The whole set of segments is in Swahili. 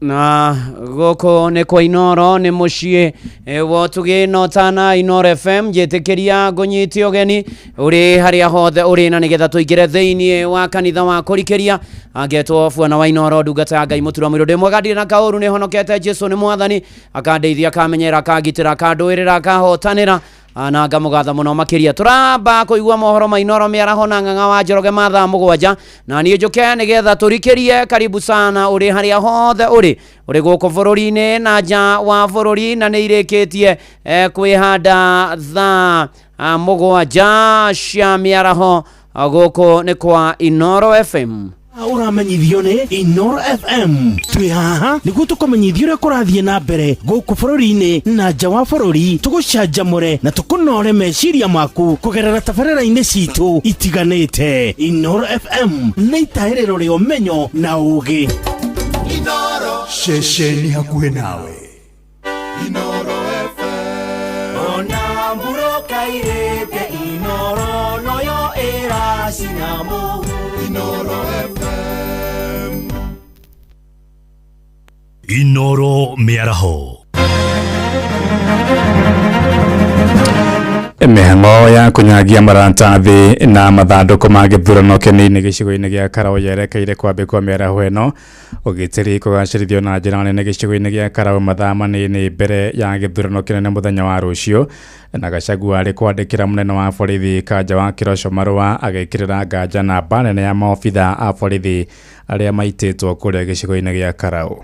na goko ne kwa Inoro ni mushie wotuge notana Inoro FM jetekeria gonyiti ogeni uri haria hothe uri na nigetha tuigire theini wa kanitha wa kurikeria agetwo fuana wa Inoro ndungata Ngai mutura mwiro de mwagadire na kauru ni honokete Jesu ni mwathani akandeithia akamenyera akagitira akandwirira akahotanira ana ngamugatha muno makiria turamba kuigua mohoro ma Inoro miaraho na ng'ang'a wa Njoroge mathaa mugwanja na nie njuke nigetha turikerie karibu sana uri haria hothe uri guko bururi-ini na nja wa bururi na ni irikitie kwihanda thaa mugwanja cia miaraho guko ni kwa Inoro FM. Uramenyithio ni Inoro FM. Twi haha niguo tukumenyithio uria kurathie na mbere guku bururi-ini na nja wa bururi, tugucanjamure na tukunore meciria maku kugerera tabarĩra-inĩ citu itiganĩte. Inoro FM nĩ itaĩrĩro rĩa ũmenyo na ũũgĩ. Inoro ceceni hakuhĩ nawe. Inoro FM. Ona mburoka irĩte Inoro noyo ĩracinamu. Inoro FM. Inoro miaraho. Mihango ya kunyagia maratathi na mathandũkũ ma gĩthurano kĩnini gĩcigo-inĩ gĩa Karaũ yerekeire kwambĩkwo mĩaraho ĩno ũgitĩri kũgacĩrithio na njĩra nene gĩcigo-inĩ gĩa Karaũ mathaa manini mbere ya gĩthurano kĩnene mũthenya wa rũciũ, na Gachagua arĩ kwandĩkĩra mũnene wa borithi Kanja wa Kĩroco marũa agĩkĩrĩra nganja namba nene ya maobitha a borithi arĩa maitĩtwo kũrĩa gĩcigo-inĩ gĩa Karaũ.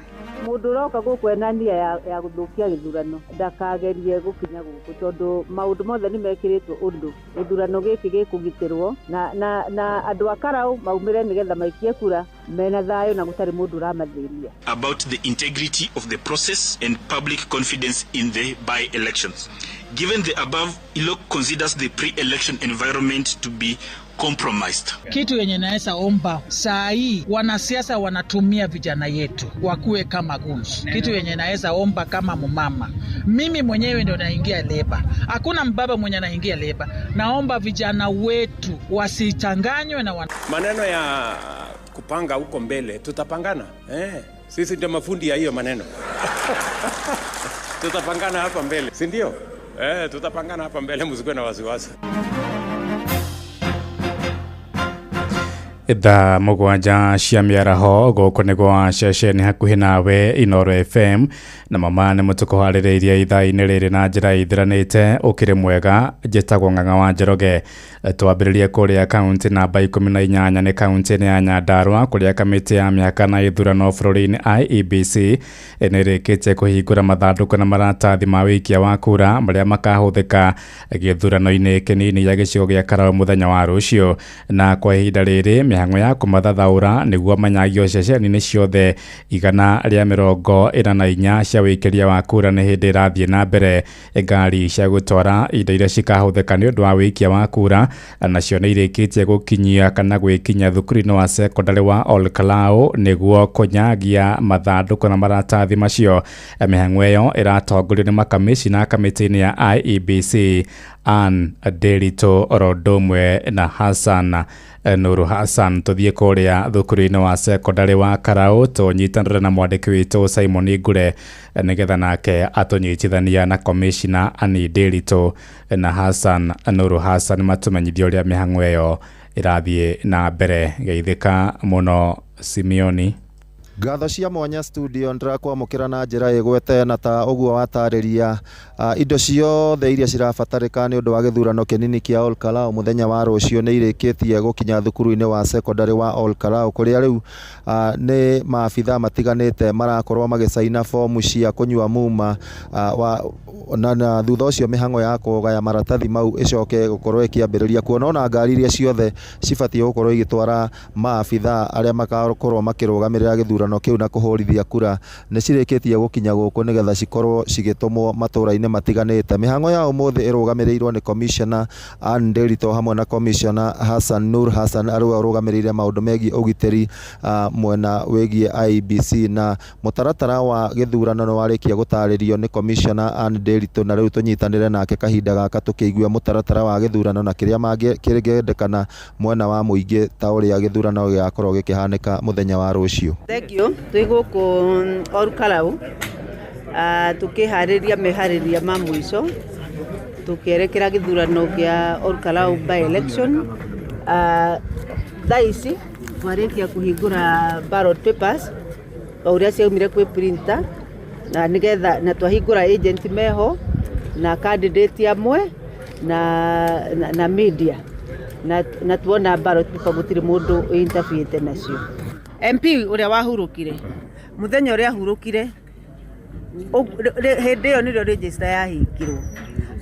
Mundu uroka gukwena nia ya guthukia githurano ndakagerie gukinya guku tondu maundu mothe ni mekiritwo undu githurano giki gikugitirwo na andu a Karaũ maumire nigetha maikie kura mena thayo na gutari mundu uramathiria. About the integrity of the process and public confidence in the by-elections. Given the above, ILOC considers the pre-election environment to be compromised. Kitu yenye naweza omba saa hii wanasiasa wanatumia vijana yetu wakuwe kama goons. Kitu yenye naweza omba kama mumama, mimi mwenyewe ndio naingia leba, hakuna mbaba mwenye naingia leba. Naomba vijana wetu wasichanganywe na maneno ya kupanga huko mbele. Tutapangana sisi ndio mafundi ya hiyo maneno. Tutapangana hapa mbele, si ndio? Tutapangana hapa mbele, msikuwe na wasiwasi. Thaa mugwanja cia miaraho guku ni gwa ceceni hakuhi nawe Inoro FM, na mama nĩ mũtũkũharĩrĩirie ithaa-inĩ rĩrĩ na njĩra ithiranĩte ũkĩrĩ mwega. Njĩtagwo Ng'ang'a wa Njoroge. Twambĩrĩrie kũrĩa kaunti namba 18 nĩ kaunti-inĩ ya Nyandarua kũrĩa kamĩtĩ ya mĩhaka na ithurano bũrũri-inĩ IEBC nĩrĩkĩtie kũhingũra mathandũkũ na maratathi ma wĩikia wa kura marĩa makahũthĩka gĩthurano-inĩ kĩnini gĩa gĩcigo gĩa Karaũ mũthenya wa rũciũ, na kwa ihinda rĩrĩ mĩhang'o ya kũmathathaũra nĩguo manyagio ceceni-inĩ ciothe 144 cia wĩkĩria wa kura nĩ hĩndĩ ĩrathiĩ na mbere. Ngari cia gũtwara indo iria cikahũthĩka nĩ ũndũ wa wĩikia wa kura nacio nĩ irĩkĩtie gũkinyia kana gwĩkinya thukuru-inĩ wa secondary wa Olkalau nĩguo kũnyagia mathandũkũ na maratathi macio. Mĩhang'o ĩyo ĩratongorio nĩ makamĩcina kamĩtĩ-inĩ ya IEBC Ann Derito Rodomwe na Hassan Nuru Hassan. Tuthie kuria thukuru-inĩ wa secondary wa Karaũ tunyitanĩre na mwandĩki witũ Simon Ngure nigetha nake atunyitithania na commissioner Ann Derito na Hassan Nuru Hassan matumenyithie ũrĩa mĩhang'o ĩyo ĩrathiĩ na mbere. Geithĩka mũno Simeoni. Ngatho cia mwanya studio ndirakwamũkĩra na njĩra ĩgwete na ta ũguo watarĩria indo ciothe iria cirabatarĩka nĩ ũndũ wa gĩthurano kĩnini kĩa Olkalau mũthenya wa rũciũ nĩ irĩkĩtie gũkinya thukuru-inĩ wa secondary wa Olkalau kũrĩa rĩu nĩ maabitha matiganĩte marakorwo magĩcaina fomu cia kũnyua muma na thutha ũcio mĩhang'o ya kũgaya maratathi mau ĩcoke gũkorwo ĩkĩambĩrĩria kuona ona ngari iria ciothe cibatiĩ gũkorwo igĩtwara maabitha arĩa magakorwo makĩrũgamĩrĩra gĩthurano kiu na kuhorithia kura nĩ cirĩkĩtie gũkinya gũkũ nĩgetha cikorwo cigĩtũmwo matũra-inĩ matiganĩte. Mĩhang'o ya ũmũthĩ ĩrũgamĩrĩirwo nĩ commissioner Ann Derito hamwe na commissioner Hassan Nur Hassan arĩa ũrũgamĩrĩire maũndũ megiĩ ũgitĩri mwena wĩgiĩ IEBC, na mũtaratara wa gĩthurano nĩ warĩkia gũtarĩrio nĩ commissioner Ann Derito, na rĩu tũnyitanĩre nake kahinda gaka tũkĩigua mũtaratara wa gĩthurano na kĩrĩa mangĩkĩrĩgendekana mwena wa mũingĩ ta ũrĩa gĩthurano gĩgakorwo gĩkĩhanĩka mũthenya wa rũciũ. Thengio twĩ gũkũ Olkalau tũkĩharĩria meharĩria ma mũico tũkĩerekera gĩthurano gĩa Olkalau by election. Thaa ici twarĩkia kũhingũra ballot papers ũrĩa ciaumire kwĩ printer na nĩgetha na twahingũra agent meho na candidate amwe na media na tuona ballot paper gũtirĩ mũndũ interfere nacio. MP ũrĩa wahurũkire mũthenya ũrĩa ahurũkire hĩndĩ ĩyo nĩrĩo register yahingirwo.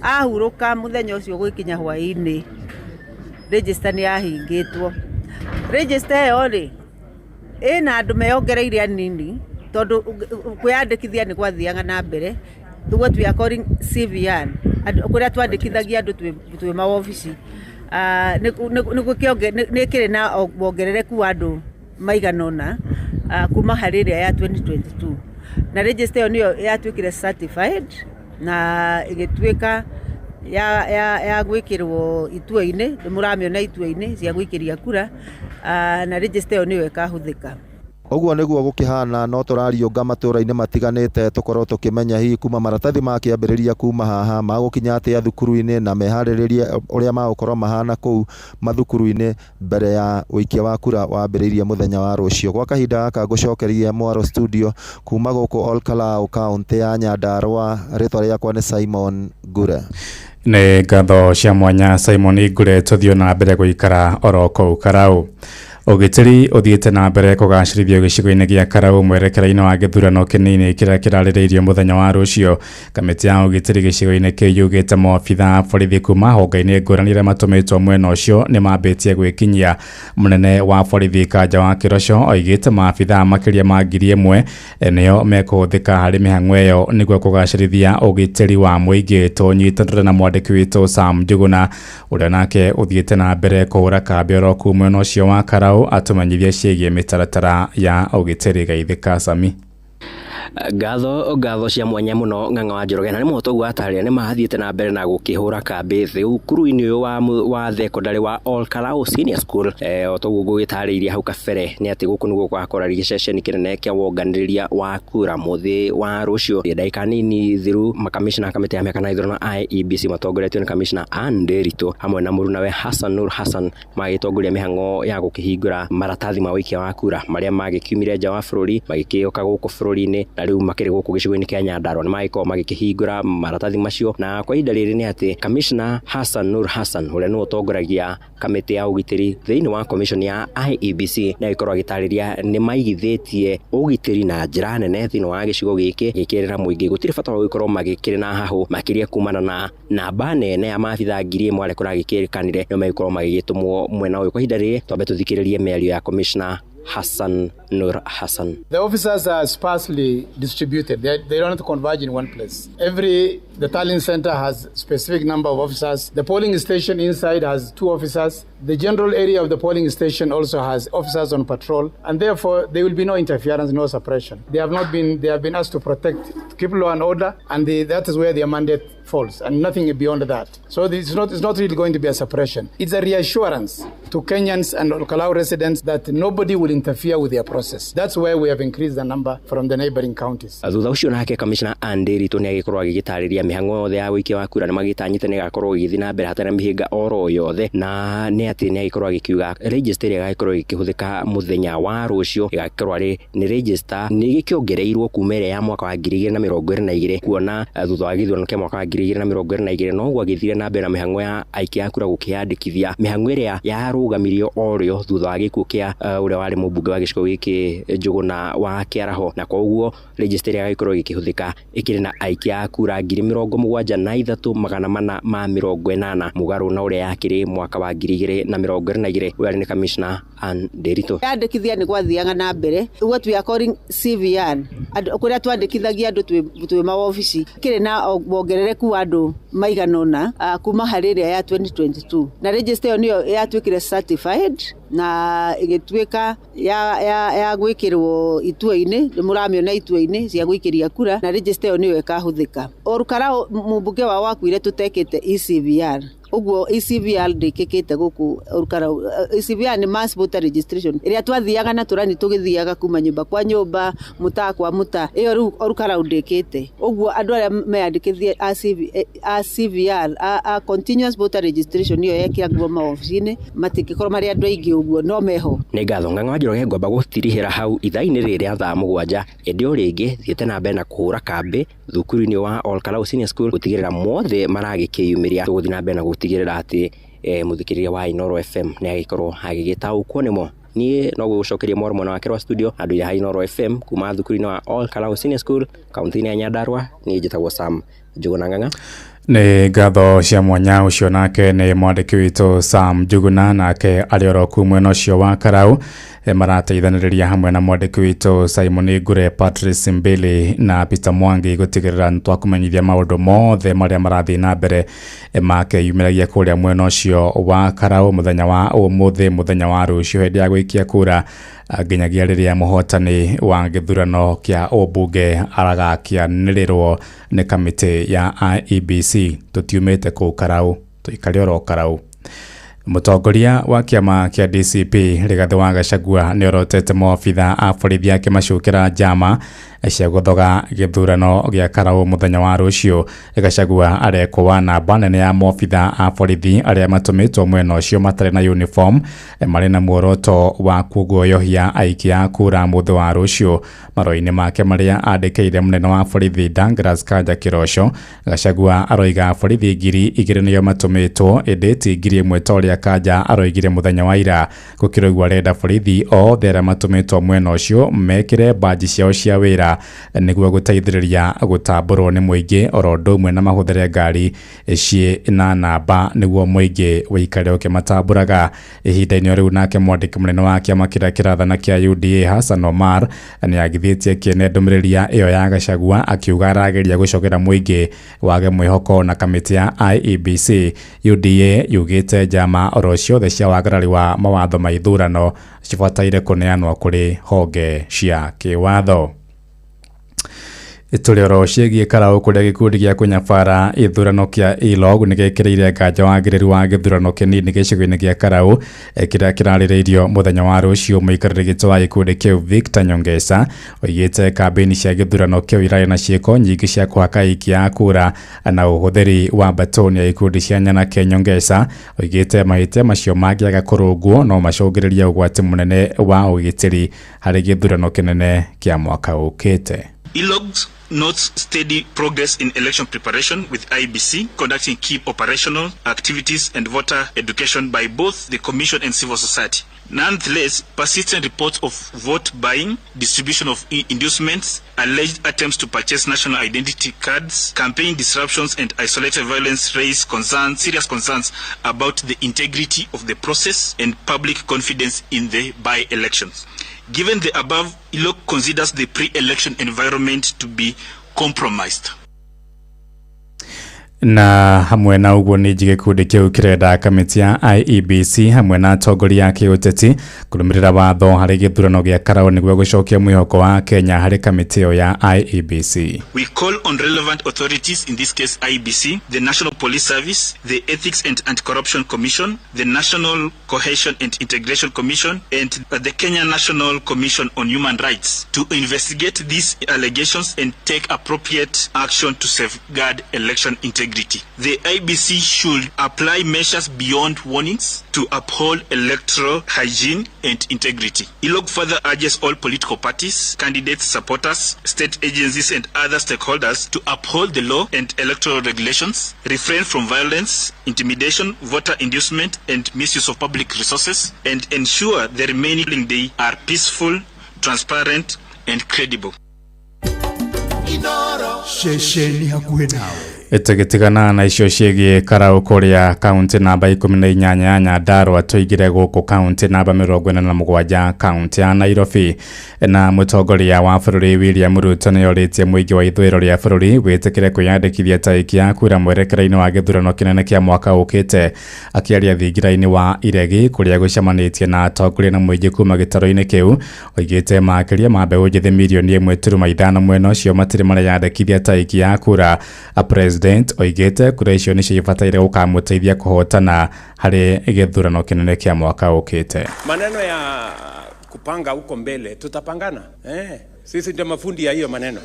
Ahurũka mũthenya ũcio gũkinya hwaĩ-inĩ register nĩ yahingĩtwo. Register ĩyo rĩ ĩna andũ meongereire anini tondũ kwĩyandĩkithia nĩ gwathiaga na mbere. What we are calling CVR kũrĩa twandĩkithagia andũ twĩ maobici nĩ kĩrĩ na wongerereku wa andũ maigana ũna kuma harĩ ĩrĩa ya 2022 na register ĩyo nĩyo yatuĩkire certified na ĩgĩtuĩka ya gwĩkĩrwo itua-inĩ. Mũramĩona itua-inĩ cia gwĩkĩria kura na register ĩyo nĩyo ĩkahũthĩka. Ũguo nĩguo gũkĩhana no tũrariũnga matũra-inĩ matiganĩte tũkorwo tũkĩmenya hihi kuma maratathi ma kĩambĩrĩria kuma haha magũkinya atĩa thukuru-inĩ na meharĩrĩrie ũrĩa magũkorwo mahana kũu mathukuru-inĩ mbere ya ũikia wa kura wambĩrĩirie mũthenya wa rũciũ. Gwa kahinda gaka ngũcokerie Mwaro studio kuma gũkũ Olkalau kaũntĩ ya Nyandarua. Rĩtwa rĩakwa nĩ Simon Ngure. Nĩ ngatho cia mwanya Simon Ngure. Tũthiĩ na mbere gũikara oro kũu Karau. Ũgitĩri ũthiĩte na mbere kũgacĩrithio gĩcigo-inĩ gĩa Karau mwerekera-inĩ wa gĩthurano kĩnini kĩrĩa kĩrarĩrĩirio mũthenya wa rũciũ. Kamĩtĩ ya ũgitĩri gĩcigo-inĩ kĩu yugĩte maabitha borithi kuma honge-inĩ ngũrani iria matũmĩtwo mwena ũcio nĩ mambĩtie gwĩkinyia. Mũnene wa borithi Kanja wa Kĩroco oigĩte maabitha makĩria ma 1,000 nĩo mekũhũthĩka harĩ mĩhang'o ĩyo nĩguo kũgacĩrithia ũgitĩri wa mũingĩ. Tũnyitanĩre na mwandĩki witũ Sam Njuguna ũrĩa nake ũthiĩte na mbere kũhũra kambĩ oro kuu mwena ũcio wa Karau atumenyithie ciĩgiĩ mĩtaratara ya ũgitĩri. Gaithĩka Sami. Ngatho cia mwanya muno Ng'ang'a wa Njoroge na nĩ mũtongu atarĩria nĩ mathiĩte na mbere na gũkĩhũra kambĩ thukuru-inĩ ũyũ wa thekondarĩ wa Olkalau Senior School. Otoguo gũgĩtarĩirie hau kabere nĩ atĩ gũkũ nĩguo gwakoragĩa ceceni kĩnene kĩa wonganĩrĩria wa kura mũthĩ wa rũciũ. Ndagĩka nini thiru makamishna kamĩtĩ ya mĩaka na ithurano IEBC matongoretio nĩ kamishna Ann Nderitu hamwe na mũrunawe Hassan Nur Hassan magĩtongoria mĩhang'o ya gũkĩhingũra maratathi ma ũikia wa kura marĩa magĩkiumire nja wa bũrũri magĩkĩũka gũkũ bũrũri-inĩ na rĩu makĩrĩ gũkũ gĩcigo-inĩ kĩa Nyandarua nĩ magĩkorwo magĩkĩhingũra maratathi macio. Na kwa ihinda rĩrĩ nĩ atĩ kamishna Hassan Nur Hassan ũrĩa nĩ ũtongoragia kamĩtĩ ya ũgitĩri thĩinĩ wa commission ya IEBC nĩ agĩkorwo agĩtarĩria nĩ maigithĩtie ũgitĩri na njĩra nene thĩinĩ wa gĩcigo gĩkĩ gĩkĩrĩra mũingĩ gũtirĩ bata wa gũkorwo magĩkĩrĩ na hahũ makĩria kumana na namba nene ya maabitha 1,000 arĩa kũragĩkĩrĩkanire nĩ magĩkorwo magĩgĩtũmwo mwena ũyũ. Kwa ihinda rĩrĩ twambe tũthikĩrĩrie mĩario ya commissioner Hassan Nur Hassan. The officers are sparsely distributed. They don't converge in one place. The tallying center has specific number of officers. The polling station inside has 2 officers. The general area of the polling station also has officers on patrol, and therefore there will be no interference, no suppression. They have been asked to protect, to keep law and order, and that is where their mandate falls, and nothing beyond that. So it's not really going to be a suppression. It's a reassurance to Kenyans and Olkalau residents that nobody will interfere with their process. That's where we have increased the number from the neighboring counties. Thutha ũcio nake Commissioner Ann Nderitu nĩ agĩkorwo agĩgĩtarĩria mĩhang'o yothe ya ũikia wa kura nĩ magĩtanyĩte nĩ gakorwo igĩthiĩ na mbere hatarĩ mĩhĩnga oro yothe, na nĩ atĩ nĩ agĩkorwo agĩkiuga register ĩrĩa ĩgagĩkorwo ĩkĩhũthĩka mũthenya wa rũciũ ĩgagĩkorwo arĩ nĩ register nĩ gĩkĩongereirwo kuma ĩrĩa ya mwaka wa 2022 kuona thutha wa gĩthurano kĩa mwaka wa 2022 no gwagĩthire na mbere na mĩhang'o ya aikia a kura gũkĩyandĩkithia, mĩhang'o ĩrĩa yarũgamirio orĩo thutha wa gĩkuũ kĩa ũrĩa warĩ mũmbunge wa gĩcigo gĩkĩ Njuguna wa Kĩaraho, na koguo register ĩrĩa ĩgagĩkorwo ĩkĩhũthĩka ĩkĩrĩ na aikia a kura 73,480 mũgarũ na ũrĩa yakĩrĩ mwaka wa 2022. Ũyũ nĩ Commissioner Ann Nderitu. Yandĩkithia nĩ gwathiaga na mbere, what we are calling CVR, kũrĩa twandĩkithagia andũ twĩ maobici kĩrĩ na wongerereku wa andũ maigana ũna kuma harĩ ĩrĩa ya 2022, na register ĩyo nĩyo yatuĩkire certified na igĩtuĩka ya gwĩkĩrwo itua-inĩ, mũramĩona itua-inĩ cia gwĩkĩria kura, na register ĩyo nĩyo ĩkahũthĩka. Olkalau mũmbunge wa wakuire tũtekĩte ECVR, uguo ECVR ndikikite guku Olkalau. ECVR ni mass voter registration iria twathiaga na turani tugithiaga kuma nyumba kwa nyumba muta kwa muta iyo riu Olkalau ndikite uguo andu aria meyandikithie CVR a continuous voter registration iyo yekiragwo maofici-ini matikikorwo mari andu aingi uguo no meho. Nĩ ngatho Ng'ang'a wa Njoroge ngwamba gũtirihĩra hau ithaa-inĩ rĩrĩa thaa 7 ĩndĩ o rĩngĩ thiĩte na mbere na kũhũra kambĩ thukuru-inĩ wa Olkalau Senior School gũtigĩrĩra mothe maragĩkĩyumĩria tũgũthiĩ na mbere na gũtigĩrĩra atĩ mũthikĩrĩria wa Inooro FM nĩ agĩkorwo agĩgĩtaũkwo nĩmo. Niĩ no gũgũcokeria moro mwena wake wa studio andũ ya Inooro FM kuma thukuru-inĩ wa Olkalau Senior School kaunti-inĩ ya Nyandarua. Niĩ njĩtagwo Sam Njuguna Ng'ang'a. Nĩ ngatho cia mwanya ũcio nake nĩ mwandĩki witũ Sam Njuguna nake arĩ oroku mwena ũcio wa Karau marateithanĩrĩria hamwe na mwandĩki witũ Simon Ngure, Patrice Mbili na Peter Mwangi gũtigĩrĩra nĩ twakũmenyithia maũndũ mothe marĩa marathiĩ na mbere makeyumĩragia kũrĩa mwena ũcio wa Karau mũthenya wa ũmũthĩ mũthenya wa rũciũ hĩndĩ ya gũikia kura nginyagia rĩrĩa mũhotani wa gĩthurano kĩa ũmbunge aragakĩanĩrĩrwo nĩ kamĩtĩ ya IEBC. Tũtiumĩte kũu Karau, tũikare oro Karau. Mũtongoria wa kĩama kĩa DCP Rigathĩ wa Gachagua nĩ orotete maobitha a borithi akĩmacũkĩra njama cia gũthoga gĩthurano gĩa Karau mũthenya wa rũciũ. Gachagua arekwo namba nene ya maobitha a borithi arĩa matũmĩtwo mwena ũcio matarĩ na uniform marĩ na muoroto wa kuguoyohia aikia a kura mũthĩ wa rũciũ. Marũa-inĩ make marĩa andĩkĩire mũnene wa borithi Douglas Kanja Kĩroco, Gachagua aroiga borithi 2,000 nĩo matũmĩtwo ĩndĩ ti 1,000 ta ũrĩa Kanja aroigire mũthenya wa ira. Gũkĩrũgwo arenda borithi othe arĩa matũmĩtwo mwena ũcio mekĩre baji ciao cia wĩra nĩguo gũteithĩrĩria gũtambũrwo nĩ mũingĩ oro ũndũ ũmwe na mahũthĩre ngari ciĩ na namba nĩguo mũingĩ wĩikare ũkĩmatambũraga. Ihinda-inĩ rĩu nake mwandĩki mũnene wa kĩama kĩrĩa kĩrathana kĩa UDA Hassan Omar nĩ agithĩtie kĩene ndũmĩrĩri ĩyo ya Gachagua akiuga arageria gũcogera mũingĩ wage mwĩhoko na kamĩtĩ ya IEBC. UDA yugĩte njama oro ciothe cia wagarari wa mawatho ma ithurano cibataire kũneanwo kũrĩ honge cia kĩwatho. Tũrĩ oro ciĩgiĩ Karau kũrĩa gĩkundi gĩa kũnyabara ithurano kĩa ILOG nĩ gĩkĩrĩire nganja wagĩrĩru wa gĩthurano kĩnini gĩcigo-inĩ gĩa Karau kĩrĩa kĩrarĩrĩirio mũthenya wa rũciũ. Mũikarĩri gĩtĩ wa gĩkundi kĩu Victor Nyongesa oigĩte kambĩini cia gĩthurano kĩu irarĩ na ciĩko nyingĩ cia kũhaka aikia a kura na ũhũthĩri wa mbatoni ya ikundi cia Nyanake. Nyongesa oigĩte mahĩtia macio mangĩaga kũrũngwo no macũngĩrĩria ũgwati mũnene wa ũgitĩri harĩ gĩthurano kĩnene kĩa mwaka ũkĩte. ILOG notes steady progress in election preparation with IEBC conducting key operational activities and voter education by both the Commission and civil society. Nonetheless, persistent reports of vote buying, distribution of inducements, alleged attempts to purchase national identity cards, campaign disruptions, and isolated violence raise serious concerns about the integrity of the process and public confidence in the by-elections. Given the above, ILOG considers the pre-election environment to be compromised. Na hamwe na uguo nĩ gĩkundi kĩu kĩrenda kamĩtĩ ya IEBC hamwe na atongoria a kĩũteti kũrũmĩrĩra watho harĩ gĩthurano gĩa Karau nĩguo gũcokia mwĩhoko wa Kenya harĩ kamĩtĩ ĩyo ya IEBC. We call on relevant authorities, in this case IEBC, the National Police Service, the Ethics and Anti-Corruption Commission, the National Cohesion and Integration Commission, and the Kenya National Commission on Human Rights to investigate these allegations and take appropriate action to safeguard election integrity. The IEBC should apply measures beyond warnings to uphold electoral hygiene and integrity. ILOG further urges all political parties, candidates, supporters, state agencies and other stakeholders to uphold the law and electoral regulations, refrain from violence, intimidation, voter inducement and misuse of public resources, and ensure the remaining day are peaceful, transparent and credible. Inooro shesheni hakuhĩ nawe. Ĩtĩgĩtigana na icio ciĩgiĩ Karau kũrĩa kaunti namba 18 ya Nyandarua tũigire gũkũ kaunti namba 47 kaunti ya Nairobi. Na mũtongoria wa bũrũri William Ruto nĩ orĩtie mũingĩ wa ithũĩro rĩa bũrũri wĩtĩkĩre kwĩyandĩkithia ta aikia a kura mwerekera-inĩ wa gĩthurano kĩnene kĩa mwaka ũkĩte. Akĩaria thingira-inĩ wa Iregi kũrĩa gũcemanĩtie na atongoria na mũingĩ kuma gĩtaro-inĩ kĩu, oigĩte makĩria ma mbeũ njĩthĩ milioni 1.5 mwena ũcio matirĩ mareyandĩkithia ta aikia a kura. president oigete kura icio ni cibataire gukamuteithia kuhotana hari githurano kinene kia mwaka ukite. Maneno ya kupanga huko mbele tutapangana. Sisi ndio mafundi ya hiyo maneno.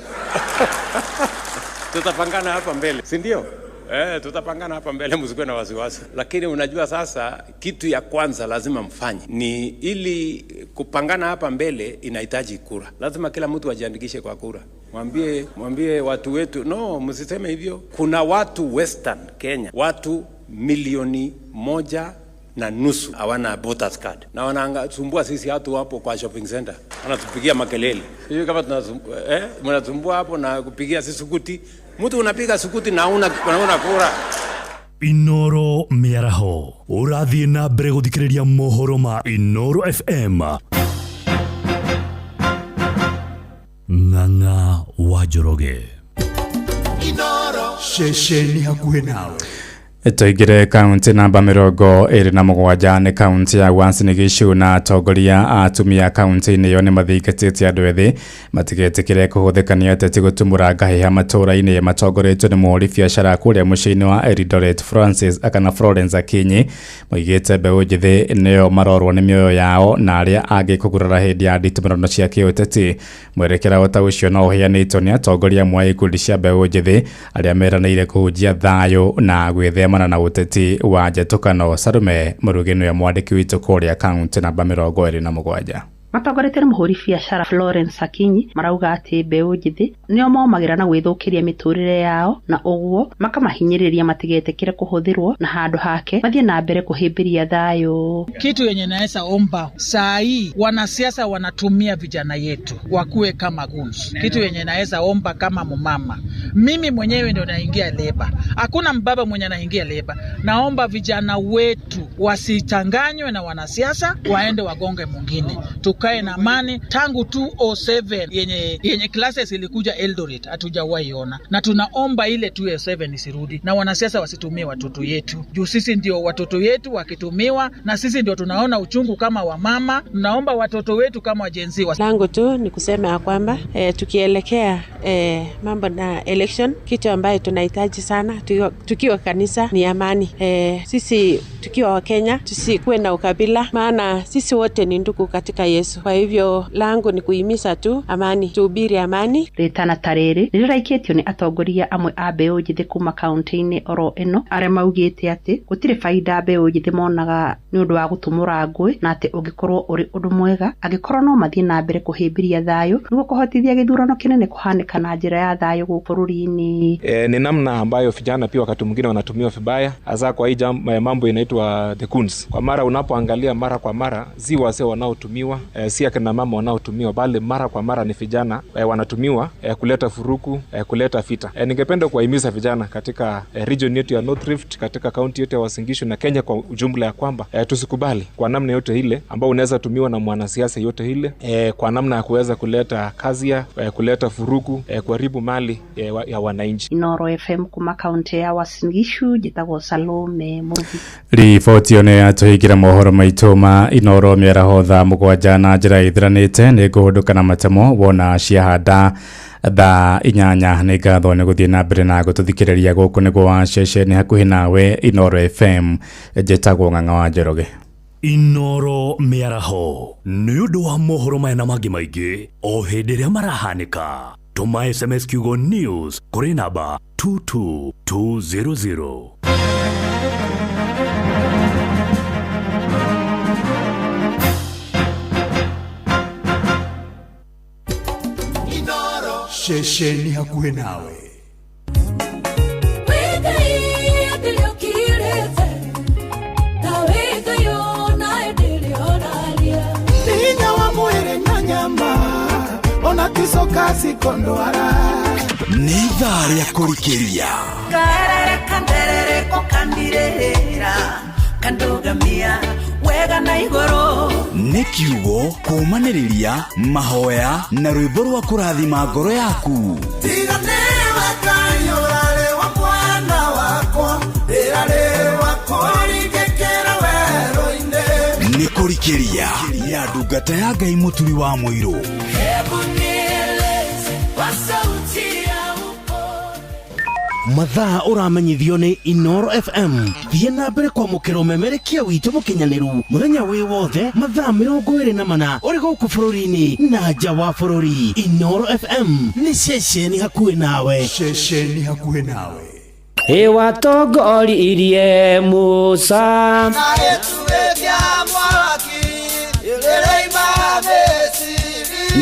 Tutapangana hapa mbele, si ndio? Tutapangana hapa mbele, msikuwe na wasiwasi. Lakini unajua sasa kitu ya kwanza lazima mfanye ni ili kupangana hapa mbele inahitaji kura. Lazima kila mtu ajiandikishe kwa kura. Mwambie watu wetu, no, msiseme hivyo. Kuna watu Western Kenya, watu 1.5 hawana voters card. Na wanasumbua sisi watu hapo kwa shopping center. Wanatupigia makelele. Hiyo kama mnasumbua hapo na kupigia sisi sukuti. Mtu unapiga sukuti na una kura. Inoro miaraho. Urathie na mbere guthikiriria mohoro ma Inoro FM. Ng'ang'a wa Njoroge. Inoro. Shesheni hakuhe nawe. Toigire kaunti namba 27 ni kaunti ya Uasin Gishu na atongoria atumia kaunti ni yo ni mathingatĩte andũ ethĩ matigetikire kuhuthikania ateti gutumura ngahiha matũra-inĩ matongoretio ni mũhũri biacara kũrĩa mũciĩ-inĩ wa Eldoret Florence Akinyi moigĩte mbeũ njĩthĩ nĩyo marorwo nĩ mĩoyo yao na arĩa angĩ kũgurara hĩndĩ ya nditimũrano cia kĩũteti. Mwerekera ta ũcio no ũheanĩtwo nĩ atongoria amwe a ikundi cia mbeũ njĩthĩ arĩa meranĩire kũhunjia thayũ na gwĩthema na uteti wa njatũkano. Sarume Mũrugi ya mwandĩki witũ kũrĩa kaunti namba 27. Matongoretie nĩ mũhũri biacara Florence Akinyi marauga atĩ mbeũ njĩthĩ nĩo momagira na gwĩthũkĩria mĩtũrĩre yao na ũguo makamahinyĩrĩria matigetekire kuhũthĩrwo na handũ hake mathiĩ na mbere kuhĩmbĩria thayũ. Kitu yenye naweza omba saa hii wanasiasa wanatumia vijana yetu wakuwe kama guns. Kitu yenye naweza omba kama mumama, mimi mwenyewe ndio naingia leba, hakuna mbaba mwenye anaingia leba. Naomba vijana wetu wasichanganywe na wanasiasa waende wagonge mwingine. Tukae na amani. Tangu 207 yenye classes ilikuja Eldoret hatujawahi ona, na tunaomba ile 207 isirudi na wanasiasa wasitumie watoto yetu. Juu sisi ndio watoto yetu wakitumiwa na sisi ndio tunaona uchungu kama wamama. Naomba watoto wetu kama wajenzi langu tu ni kusema ya kwamba tukielekea mambo na election, kitu ambaye tunahitaji sana tukiwa kanisa ni amani. Sisi tukiwa wa Kenya tusikuwe na ukabila, maana sisi wote ni ndugu katika Yesu. Kwa hivyo langu ni kuhimiza tu amani, tuhubiri amani. Ritana tarĩrĩ rĩraikĩtio nĩ atongoria amwe a mbeũ njĩthĩ kuma kaunti-inĩ oro ĩno arĩa maugĩte atĩ gũtirĩ faida mbeũ njĩthĩ monaga nĩ ũndũ wa gũtumũra ngũĩ na atĩ ũngĩkorwo ũrĩ ũndũ mwega angĩkorwo no mathiĩ na mbere kuhĩmbĩria thayũ nĩguo kũhotithia gĩthurano kĩnene kũhanĩka na njĩra ya thayũ gũkũ bũrũri-inĩ. Ni namna ambayo vijana pia wakati mwingine wanatumiwa vibaya, hasa kwa hii mambo inaitwa the goons. Kwa mara unapoangalia mara kwa mara si wazee wanaotumiwa, si akina mama wanaotumiwa, bali mara kwa mara ni vijana wanatumiwa kuleta furuku, kuleta vita. Ningependa kuwahimiza vijana katika region yetu ya North Rift, katika county yetu ya Uasin Gishu na Kenya kwa ujumla ya kwamba tusikubali kwa namna yote ile ambao unaweza tumiwa na mwanasiasa yote ile kwa namna ya kuweza kuleta kazia, kuleta furuku, kuharibu mali ya wananchi. Inoro FM kuma kaunti ya Uasin Gishu, jitagwo Salome Mũrugi. Riboti one atuhigira mohoro maitũ ma Inoro mĩaraho thaa 7 na njĩra ithiranĩte nĩ ngũhũndũka na matemo wona ciahanda thaa 8 nĩ ngatho nĩ gũthiĩ na mbere na gũtũthikĩrĩria gũkũ nĩguo wa ceceni hakuhĩ nawe Inoro FM. Njĩtagwo Ng'ang'a wa Njoroge. Inoro mĩaraho nĩ ũndũ wa mohoro maya na mangĩ maingĩ o hĩndĩ ĩrĩa marahanĩka. Tuma SMS kiugo news kũrĩ namba 22200. Shesheni hakuhe nawe. Ninya wa mwere na nyama ona kisoka sikondwara ni thari ya kurikiria karere kanderere kokandirera kandogamia wega na igoro ni kiugo kumanĩrĩria mahoya na rwĩmbo rwa kũrathima ngoro yaku. tiganewa kanyũrare wa mwana wakwa ĩrare wakwa rigekera werũ-inĩ nĩ kũrikĩria ya ndungata ya Ngai mũturi wa mũirũ. mathaa uramenyithio ni Inoro FM. Thiĩ na mbere kwamũkĩra ũmemerekia witũ mũkinyanĩru mũthenya wĩ wothe mathaa 24 ũrĩ gũkũ bũrũri-inĩ na nja wa bũrũri. Inoro FM nĩ ceceni hakuhĩ nawe. Ceceni hakuhĩ nawe. Watongoririe Musa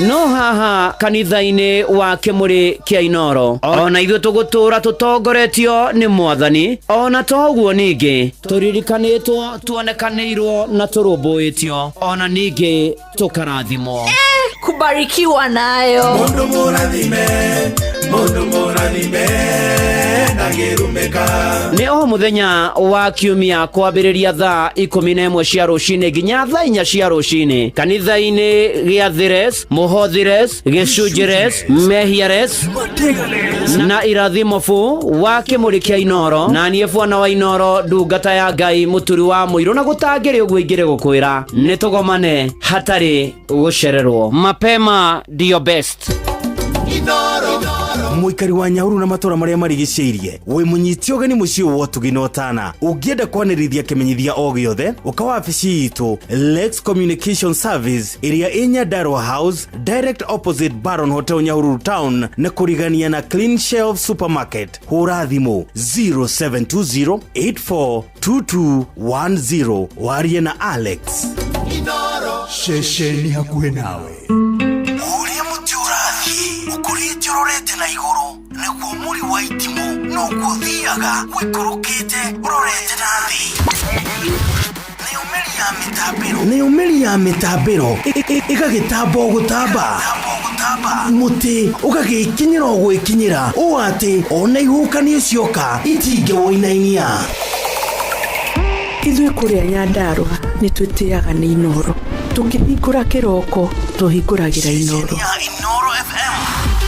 no haha kanitha-inĩ wa Kĩmũrĩ kĩa Inoro ona ithuĩ tũgũtũra tũtongoretio nĩ Mwathani, ona toguo ningĩ tũririkanĩtwo, tuonekanĩirwo na tũrũmbũĩtio, ona ningĩ tũkarathimwo. Kubarikiwa nayo mundu mũrathime ndagĩrũmĩka. Nĩ o mũthenya wa kiumia kwambĩrĩria thaa 11 cia rũcinĩ nginya thaa 4 cia rũcinĩ kanitha-inĩ gĩa Thires, Mũhothires, Gĩcunjĩres, Mehiares na Irathimofu wa Kĩmũrĩ kĩa Inoro, na niĩ bwana wa Inoro ndungata ya Ngai mũturi wa mũirũ, na gũtangĩrĩ ũguo ingĩrĩ gũkwĩra nĩ tũgomane hatarĩ gũcererwo. Mapema ndio best. Inoro muikari wa Nyahururu na matũra marĩa marigicĩirie wĩ mũnyiti ũgeni mũciĩ wa Tuginotana, ũngĩenda kwanĩrithia kĩmenyithia o gĩothe ũka wabici itũ Lex Communication Service ĩrĩa ĩ Nyandarua House direct opposite Baron Hotel Nyahururu Town na kũrigania na Clean Shelf Supermarket. Hũra thimũ 0720842210 warie na Alex. Inoro Ceceni hakuhĩ nawe. Urorete na iguru niguo muri wa itimu no guthiaga wikurukite urorete na thi. Nĩ umeri ya mitambiro ĩgagĩtamba gũtamba muti ũgagĩkinyĩra gwĩkinyĩra ũũ atĩ ona ihũkanio cioka itingĩwoinainia. Ithuĩ kũrĩa Nyandarua nĩ twĩtĩaga nĩ Inoro, tũkĩhingũra kĩroko tũhingũragĩra Inoro.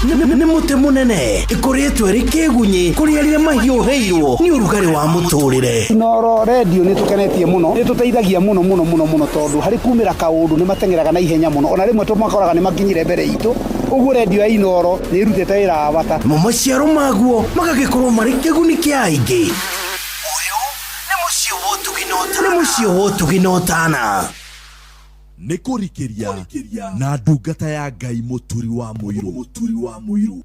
Nĩ mũtĩ mũnene ĩkoretwo ĩrĩ kĩgunyi kũrĩ arĩa mahiũhĩirwo nĩ ũrugarĩ wa mũtũrĩre. Inoro radio nĩ tũkenetie mũno, nĩ tũteithagia mũno tondũ harĩ kumĩra kaũndũ nĩ matengeraga na ihenya mũno, ona rĩmwe tũmakoraga nĩ makinyire mbere itũ. Ũguo radio ya Inoro nĩ irutĩte wĩra wa bata. Maciaro maguo magagĩkorwo marĩ kĩguni kĩa aingĩ. Ũyũ nĩ mũciĩ wa Tuginotana. Nĩ kũrikĩria na ndungata ya Ngai mũturi wa mũirũ.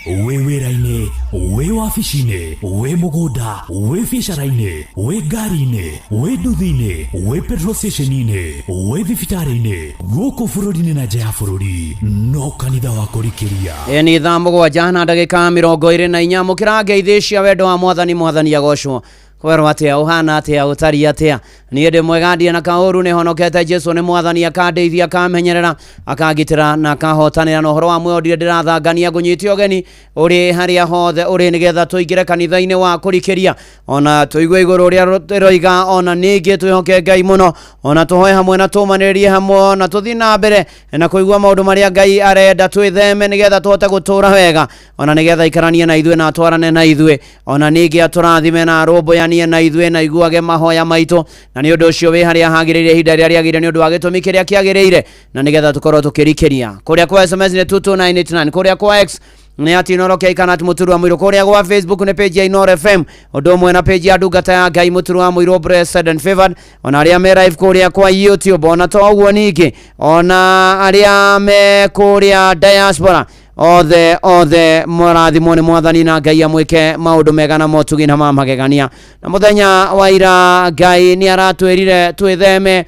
Wĩ wĩra-inĩ, wĩ wabici-inĩ, wĩ mũgũnda, wĩ biacara-inĩ, wĩ ngari-inĩ, wĩ nduthi-inĩ, wĩ petrol station-inĩ, wĩ thibitarĩ-inĩ, gũkũ bũrũri-inĩ na nja ya bũrũri, no kanitha wa kũrikĩria. Nĩ thaa 7 na ndagĩka 24 mũkĩra ngeithi cia wendo wa Mwathani agocwo. Kwerwo atia uhana atia utari atia niĩ ndĩ mwega ndie na kaũru nĩ honokete Jesu nĩ Mwathani akandeithia akamenyerera akagitĩra na akahotanĩra na ũhoro wa muoyo ndire ndĩrathangania ngũnyitio ũgeni ũrĩ harĩa hothe ũrĩ nĩgetha tũingĩre kanitha-inĩ wa kũrikĩria ona tũigue igũrũ rĩa rũroiga ona ningĩ twĩhoke Ngai mũno ona tũhoe hamwe na tũmanĩrĩrie hamwe na tũthiĩ na mbere na kũigua maũndũ marĩa Ngai arenda twĩtheme nĩgetha tũhote gũtũra wega ona nĩgetha ikaranie na ithuĩ na atwarane na ithuĩ ona ningĩ atũrathime na rũmbũyanie na ithuĩ na iguage mahoya maitũ na nĩ ũndũ ũcio wĩ harĩa hagĩrĩire ihinda rĩrĩa rĩagĩrĩire nĩ ũndũ wa gĩtũmi kĩrĩa kĩagĩrĩire na nĩgetha tũkorwo tũkĩrikĩria kũrĩa kwa SMS nĩ 22989 kũrĩa kwa X nĩ ati Inoro Kĩikana mũturi wa mũirũ kũrĩa kwa Facebook nĩ page ya Inoro FM ũndũ ũmwe na page ya ndungata ya Ngai mũturi wa mũirũ Blessed and Favored ona arĩa me live kũrĩa kwa YouTube ona to ũguo ningĩ ona arĩa me kũrĩa diaspora othe mũrathimwo nĩ Mwathani na Ngai amwĩke maũndũ mega na motugi na magegania na mũthenya wa ira Ngai nĩ aratwĩrire twĩtheme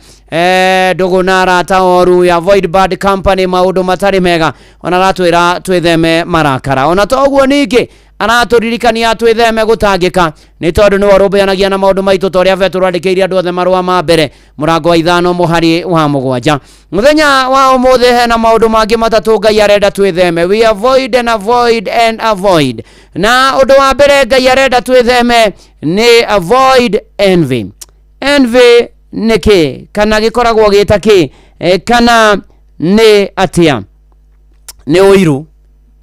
ndũgũ na arata oru ya Void Bad Company maũndũ matarĩ mega ona aratwĩra twĩtheme marakara ona to ũguo ningĩ aratũririkania twĩtheme gũtangĩka nĩ tondũ nĩ warũmbũyanagia na maũndũ maitũ ta ũrĩa tũrandĩkĩire andũ othe marũa ma mbere mũrango wa 5 mũhari wa 7 mũthenya wa ũmũthĩ hena maũndũ mangĩ matatũ Ngai arenda twĩtheme we avoid and avoid na ũndũ wa mbere Ngai arenda twĩtheme nĩ avoid envy nĩkĩ kana gĩkoragwo gĩta kĩ kana nĩ atia nĩ ũiru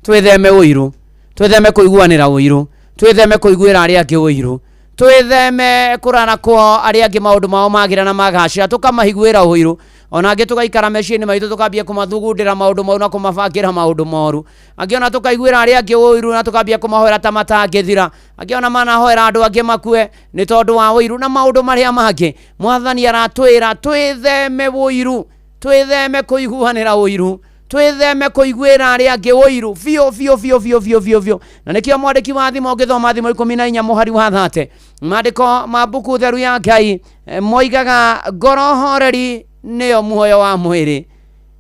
twĩtheme ũiru twĩtheme kũiguanĩra ũiru twĩtheme kũiguĩra arĩa angĩ ũiru twĩtheme kũrana kwa arĩa angĩ maũndũ mao magira na magacĩra tũkamahiguĩra ũiru ona angĩ tũgaikara meciĩ-inĩ maitũ tũkambia kũmathugundĩra maũndũ mau na kũmabangĩra maũndũ moru, angĩ ona tũkaiguĩra arĩa angĩ ũiru na tũkambia kũmahoera ta matangĩthira, angĩ ona manahoera andũ angĩ makue nĩ tondũ wa ũiru na maũndũ marĩa mangĩ. Mwathani aratwĩra twĩtheme ũiru, twĩtheme kũiguanĩra ũiru, twĩtheme kũiguĩra arĩa angĩ ũiru biũ. Na nĩkĩo mwandĩki wa thimo ũngĩthoma thimo 14 mũhari wa 30 maandĩko ma mbuku theru ya Ngai moigaga ngoro horeri nĩyo muoyo wa mwĩrĩ,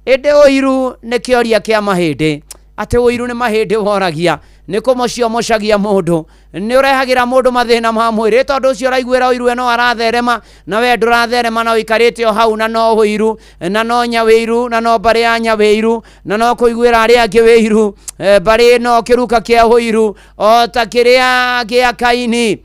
ĩndĩ ũiru nĩ kĩoria kĩa mahĩndĩ. Atĩ ũiru nĩ mahĩndĩ woragia, nĩ kũmũciomocagia mũndũ, nĩ ũrehagĩra mũndũ mathĩna ma mwĩrĩ, tondũ ũcio ũraiguĩra ũiru eno aratherema na we ndũratherema na ũikarĩte o hau, na no ũiru na no nyawĩiru na no mbarĩ ya nyawĩiru na no kũiguĩra arĩa angĩ wĩiru, mbarĩ no kĩruka kĩa ũiru o ta kĩrĩa gĩa Kaini.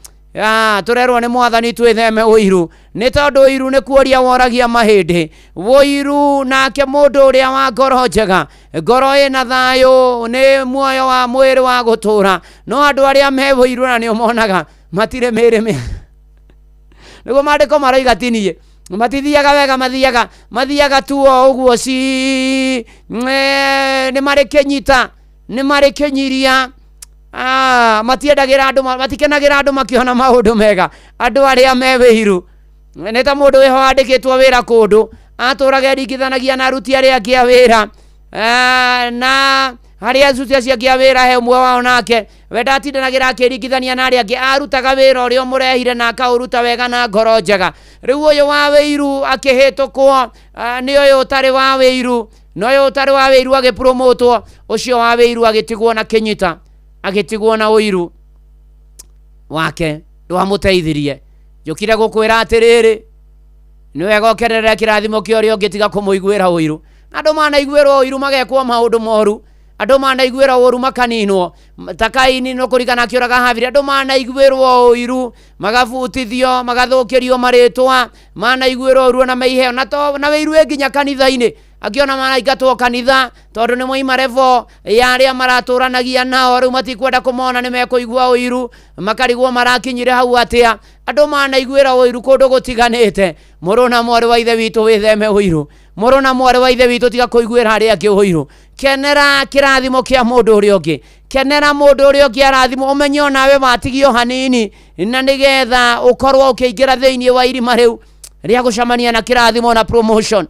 Tũrerwo nĩ Mwathani twĩtheme ũiru, nĩ tondũ ũiru nĩ kuoria woragia mahĩndĩ. Ũiru nake mũndũ ũrĩa wa ngoro njega, ngoro ĩna thayũ, nĩ muoyo wa mwĩrĩ wa gũtũra. No andũ arĩa me ũiru na nĩ ũmonaga matirĩ mĩrĩ nĩguo maandĩko maroiga tinie, matithiaga wega, mathiaga tu o ũguo nĩ marĩ kĩnyita, nĩ marĩ kĩnyiria. Matiendagĩra andũ, matikenagĩra andũ makĩona maũndũ mega. Andũ arĩa me wĩiru nĩ ta mũndũ wĩho andĩkĩtwo wĩra kũndũ, atũraga eringithanagia na aruti arĩa angĩ a wĩra, na harĩa aruti acio angĩ a wĩra he ũmwe wao nake we ndatindanagĩra akĩringithania na arĩa angĩ, arutaga wĩra ũrĩa ũmũrehire na akaũruta wega na ngoro njega. Rĩu ũyũ wa wĩiru akĩhĩtũkwo nĩ ũyũ ũtarĩ wa wĩiru, na ũyũ ũtarĩ wa wĩiru agĩpromotwo, ũcio wa wĩiru agĩtigwo na kĩnyita, agĩtigwo na ũiru wake ndwamũteithirie. Njũkire gũkwĩra atĩrĩrĩ, nĩ wega ũkenerere kĩrathimo kĩa ũrĩa ũngĩ tiga kũmũiguĩra ũiru. Andũ manaiguĩrwo ũiru magekwo maũndũ moru, andũ manaiguĩra ũru makaninwo ta Kaini no kũrigana akĩũraga Habili. Andũ manaiguĩrwo ũiru magabutithio, magathũkĩrio marĩtwa, manaiguĩrwo ũru na meiheo na wĩiru nginya kanitha-inĩ. Akiona manaingatwo kanitha tondũ nĩ moima revo ya arĩa maratũranagia nao, rĩu matikwenda kũmona nĩ mekũigua ũiru, makarigwo marakinyire hau atĩa. Andũ manaiguĩra ũiru kũndũ gũtiganĩte. Mũrũ na mwarĩ wa ithe witũ wĩtheme ũiru, mũrũ na mwarĩ wa ithe witũ tiga kũiguĩra arĩa angĩ ũiru. Kenera kĩrathimo kĩa mũndũ ũrĩa ũngĩ, kenera mũndũ ũrĩa ũngĩ arathimo, ũmenye onawe watigio hanini, na nĩgetha ũkorwo ũkĩingĩra thĩinĩ wa irima rĩu rĩa gũcamania na kĩrathimo na promotion.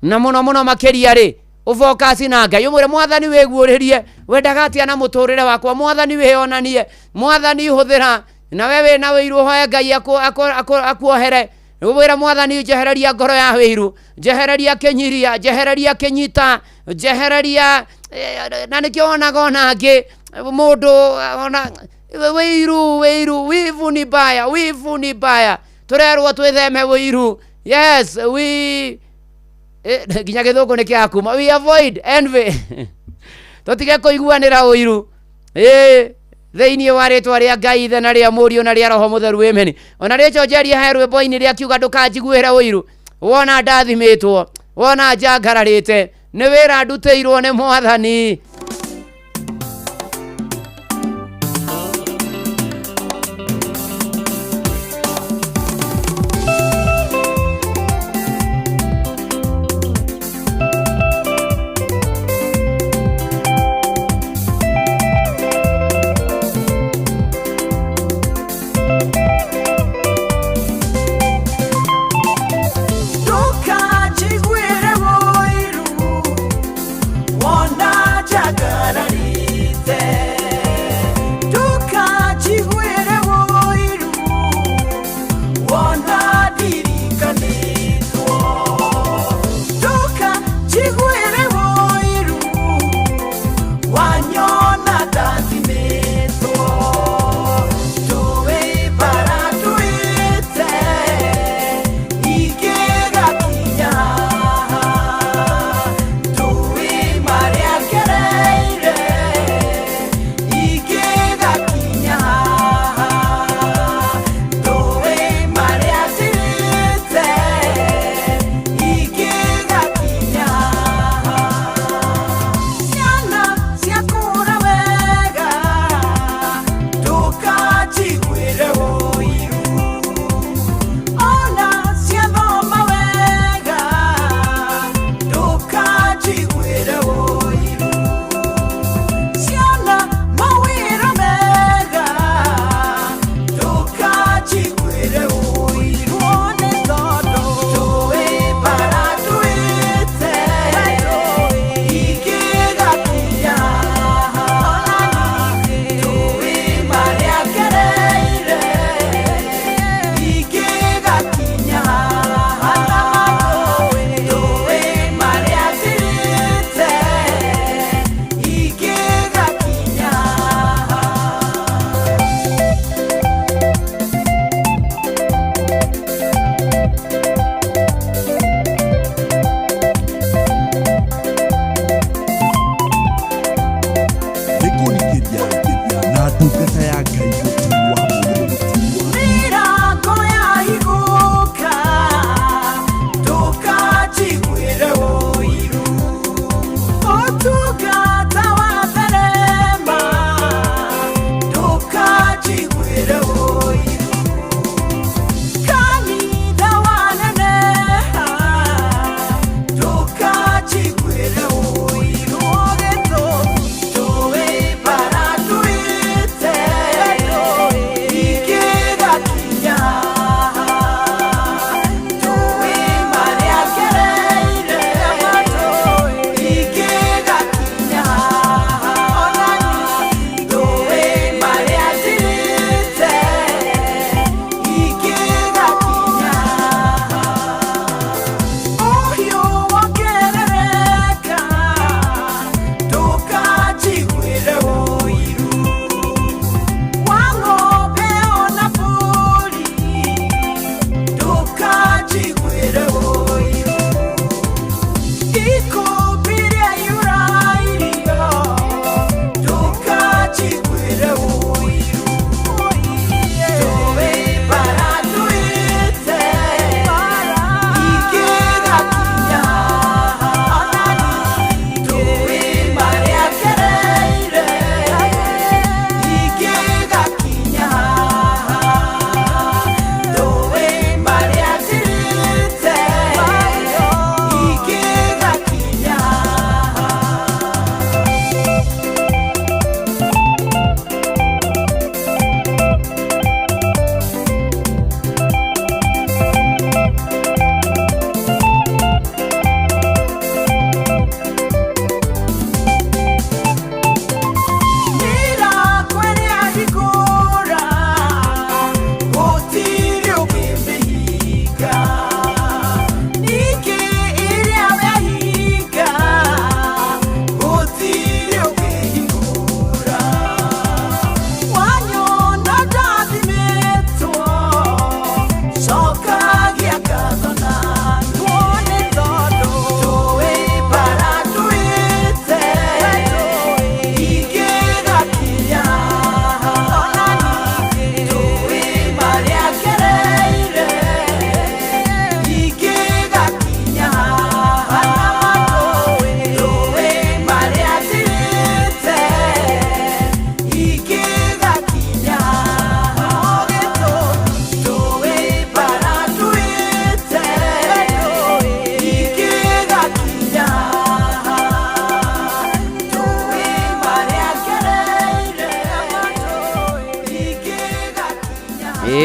Na mũno makĩria rĩ, ũfocus na Ngai, ũmwĩre Mwathani wĩguũrĩrie, wendaga atĩa na mũtũrĩre wakwa, Mwathani wĩonanie, Mwathani hũthĩra, na we wĩna wĩiru hoya Ngai akuohere. Ũmwĩre Mwathani njehereria ngoro ya wĩiru, njehereria kĩnyiria, njehereria kĩnyita, njehereria, na nĩkĩo wonaga ona angĩ mũndũ ona wĩiru, wivu ni mbaya. Tũrerwo twĩtheme wĩiru. Yes, nginya gĩthũngũ nĩ kĩakuma, we avoid envy. Tũtige kũiguanĩra ũiru thĩinĩ wa rĩtwa rĩa Ngai Ithe na rĩa Mũriũ na rĩa Roho Mũtheru, amen. Ona rĩnjonjeria he rwĩmbo-inĩ rĩakiuga ndũkanjiguĩre ũiru. Wona ndathimĩtwo, wona njangararĩte, nĩ wĩra ndutĩirwo nĩ Mwathani. Wona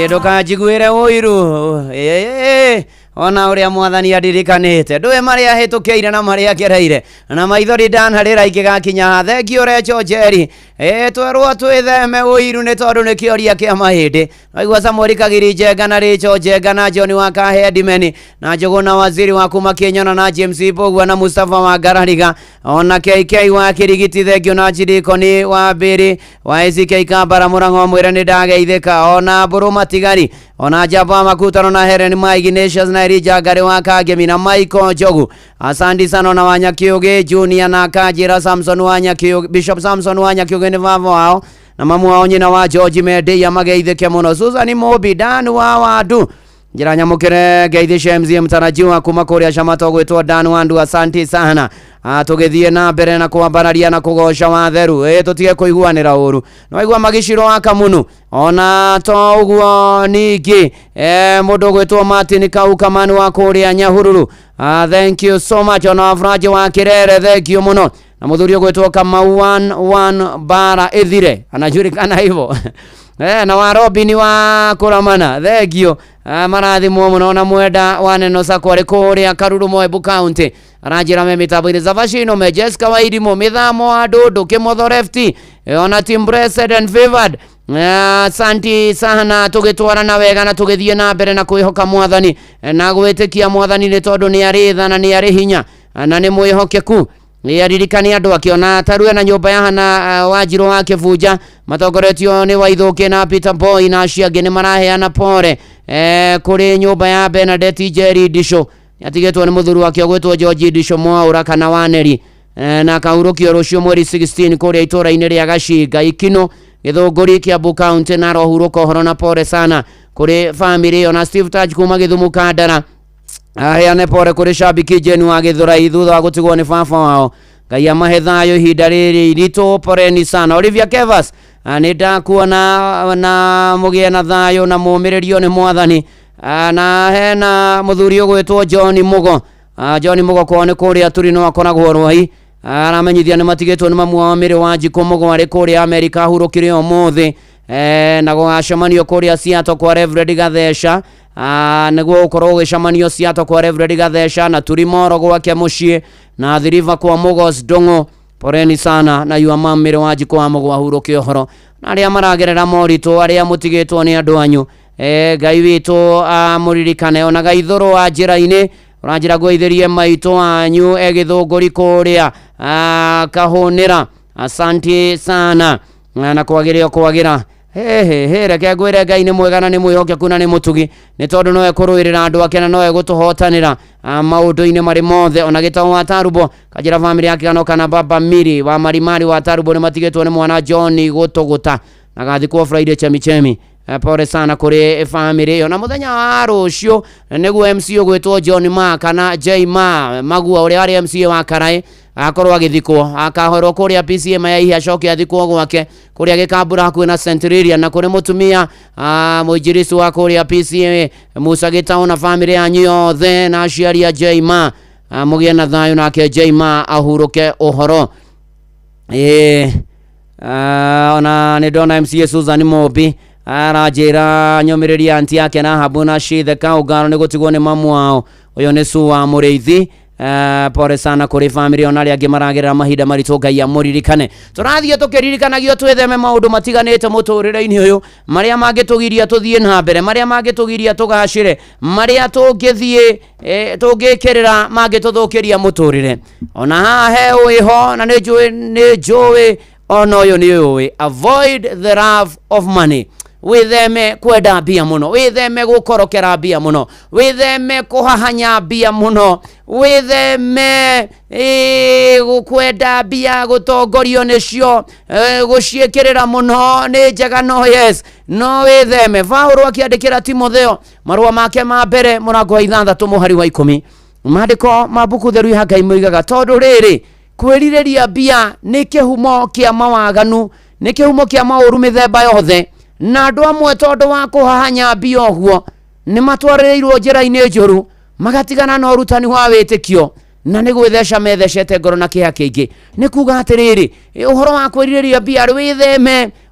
ndukajiguire uiru ona uria mwathani andirikanite ndwe maria hitukeire na maria kereire na maithori ndanharira ikigakinya thengio recho jeri twerwo twitheme uiru ni tondu ni kioria kia mahindi naigua Samuel Kagiri Njenga na Richo Njenga na John Wakahe Edimeni na Njuguna waziri wa kuma Kenyana na James Bogwa na Mustafa wa Garariga ona KK wa Kirigiti thengio na Jirikoni wa Biri wa SK Kambara Murango mwira ni ndageithika ona Buruma Tigari ona Java Makutano na Helen Mai Ignatius na Erija Gari wa Kagemi na Michael Jogu asandi sana na Wanyakiuge Junior na Kajira Samson Wanyakiuge Bishop Samson Wanyakiuge ni vavo wao na mamu wao nyina wa George Mede ya mageithike muno Susan Mobi Dan wa wadu njira nyamukire geithishe MZM tarajiwa kuma kuria shamato gwitwo Dan Wandu asanti sana tugithie na mbere na kwambararia na kugosha watheru tutige kuiguanira uru noigua magiciro aka muno ona to uguo ningi mundu gwitwo Martin Kaukamani wa kuria Nyahururu thank you so much ona Afraje wa Kirere thank you muno na mudhurio gwitwo Kamau 11 bara ethire anajulikana hivyo na wa Robin wa Kuramana thank you marathi muno na mwenda waneno sakwari kuria Karuru Moebu County arajira me mitabire zavashino me Jessica Wairimo mithamo adudu Kimotho Lefty ona team blessed and favored santi sana tugitwara na wega na tugithie na mbere na kwihoka mwathani na gwitikia mwathani ni tondu ni aritha na ni ari hinya na ni mwihokeku aririkani andu akiona tarue na nyumba ya hana Wanjiru wa Kibuja matongoretio ni Waithuki na Peter Boy na ciangi ni maraheana pore kuri nyumba ya Benedeti Jerry Disho atigetwo ni muthuru wake gwetwo George Disho Mwaura kana Waneri na kaurukio rucio mweri 16 kuria itura-ini ria Gacinga Ikino Githunguri Kiambu County na rohuruka horo na pore sana kuri family ona Steve Taj kuma Githumu Kandara aheane pore kuri shabiki Jenu wa Githurai thutha wa gutigwo ni baba wao Ngai amahe thayo ihinda riri iritu poreni sana Olivia Kevas ni ndakuona na mugie na thayo na mumiririo ni mwathani na hena muthuri gwitwo John Mugo kone kuria turino akoragwo rwai aramenyithia ni matigitwo ni mamu wa miri wa Njiko Mugo ari kuria Amerika hurukire omuthi na gwacemanio kuria Seattle kwa Reverend Gathesha niguo ukorwo ugicemanio Seattle kwa Reverend Gathesha na turimoro gwake mucii na thiriva kwa Mugos Dongo poreni sana na yu amamire wa Njiko wa Mugo ahuruke horo na aria maragerera morito aria mutigitwo ni andu anyu Ngai witu muririkane ona gaithoro wa njira-ini uranjira gweithirie maito anyu Githunguri kuria kahunira asante sana na kwagira reke ngwire Ngai ni mwega na ni mwihokeku na ni mutugi ni tondu no ekuruirira andu ake na no egutuhotanira maundu-ini mari mothe ona Gitau wa Tarubo Kajira family yake kana Baba Miri wa Marimari wa Tarubo ni matigitwo ni mwana John gutuguta na gathikwo Friday chemichemi pore sana kuri family ona muthenya wa rucio niguo MC gwitwo John Ma kana J Ma Magua uri ari MC wa Karai akorwo agithikwo akahoro kuria PCM ya ihi acoke athikwo gwake kuria Gikambura hakuhi na Centurion na kuri mutumia muinjirisi wa kuria PCM Musa Gitau na family yanyu yothe na aciari ya J Ma mugie na thayo nake J Ma ahuruke uhoro ona ni ndona MC Susan Mobi arajira nyomiriria anti yake na habuna shithe kaugano ni gutigwo ni mamu wao uyo ni Su wa Mureithi pore sana kuri family ona ria ngimaragerera mahinda maritu Ngai amuririkane turathie tukiririkanagia twitheme maundu matiganite muturire-ini uyu maria mangitugiria tuthie na mbere maria mangitugiria tugacire maria tungithie tungikirira mangituthukiria muturire ona haha he wiho na ni njui ona uyu ni uyu avoid the love of money witheme kwenda mbia muno witheme gukorokera mbia muno witheme kuhahanya mbia muno witheme gukwenda mbia gutongorio nicio guciikirira muno ni njega no yes no witheme Paulo akiandikira Timotheo marua make ma mbere murango wa 6 muhari wa 10 maandiko mabuku theru ya Ngai moigaga tondu riri kwiririria mbia ni kihumo kia mawaganu ni kihumo kia mauru mithemba yothe na andu amwe tondu wa kuhahanya mbia oguo ni matwaririrwo njira-ini njuru magatigana na urutani wa witikio na ni gwithesha methecete ngoro na kiha kiingi ni kuga atiriri uhoro wa kwiririria mbia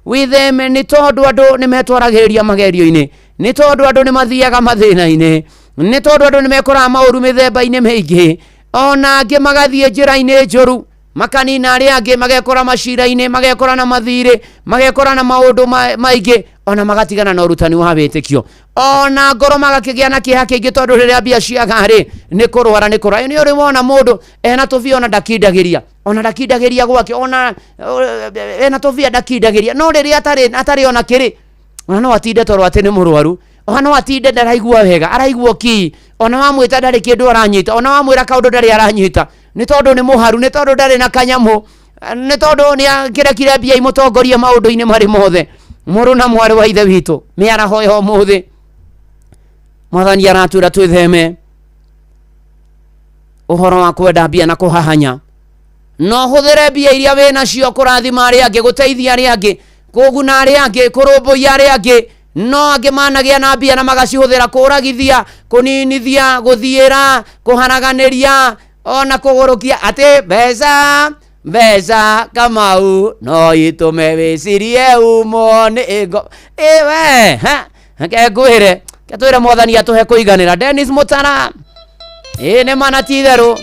witheme ni tondu andu ni metwaragiriria magerio-ini nĩ tondũ andũ nĩ mathiaga mathĩna-inĩ, nĩ tondũ andũ nĩ mekoraga maũru mĩthemba-inĩ mĩingĩ, ona angĩ magathiĩ njĩra-inĩ njũru, makanina arĩa angĩ, magekora macira-inĩ, magekora na mathirĩ, magekora na maũndũ maingĩ, ona magatigana na ũrutani wa wĩtĩkio, ona ngoro magakĩgĩa na kĩeha kĩingĩ tondũ rĩrĩa mbia ciaga-rĩ nĩ kũrwara nĩ kũrwara. Nĩ ũrĩ wona mũndũ ena tũbia ona ndakindagĩria gwake, ona ena tũbia ndakindagĩria, no rĩrĩa atarĩ ona kĩrĩ, ona no atinde tondũ atĩ nĩ mũrwaru, ona no atinde ndaraigua wega, araigua ki, ona wamwĩta ndarĩ kĩndũ aranyita, ona wamwĩra kaũndũ ndarĩ aranyita, nĩ tondũ nĩ mũharu, nĩ tondũ ndarĩ na kanyamũ, nĩ tondũ nĩ kĩrekire mbia imũtongorie maũndũ-inĩ marĩ mothe. Mũrũ na mwarĩ wa ithe witũ, mĩaraho ĩho mũthĩ, Mwathani aratwĩra twĩtheme ũhoro wa kwenda mbia na kũhahanya, no hũthĩre mbia iria wĩnacio kũrathima arĩa angĩ, gũteithia arĩa angĩ, kũguna arĩa angĩ, kũrũmbũiya arĩa angĩ, no angĩ managĩa na mbia na magacihũthĩra kũragithia, kũninithia, gũthiĩra, kũharaganĩria, ona kũgũrũkia, atĩ mbeca Kamau no itume wĩcirie umo nĩ ĩgo. Ewe ngwĩre twĩre Mwathani atũhe kũiganĩra. Dennis Mutara, nĩ mana ti itherũ.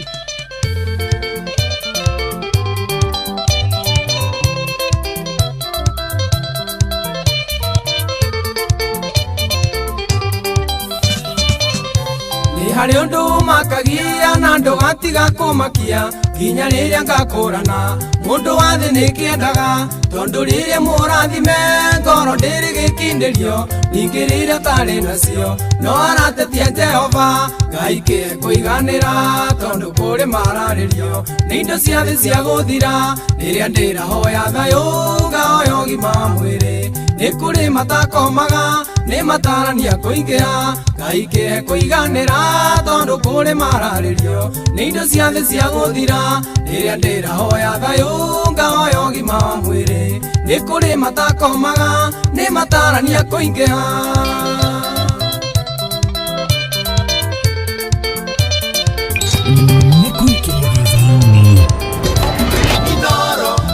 Harĩ ũndũ makagia na ndũgatiga kũmakia nginya rĩrĩa ngakũrana, mũndũ wa thĩ nĩ kĩendaga tondũ rĩrĩa mũrathime ngoro ndĩrĩ gĩkindĩrio, ningĩ rĩrĩa tarĩ nacio no aratetia Jehova, Ngai kĩhe kũiganĩra tondũ kũrĩ mararĩrio nĩ indo cia thĩ cia gũthira, rĩrĩa ndĩrahoya thayũ ngahoya ũgima wa mwĩrĩ, nĩ kũrĩ matakomaga nĩ matarania kũingĩha, Ngai kĩhe kũiganĩra tondũ kũrĩ mararĩrio nĩ indo cia thĩ cia gũthira, rĩrĩa ndĩrahoya thayũ ngahoya ũgima wa mwĩrĩ, nĩ kũrĩ matakomaga nĩ matarania kũingĩha.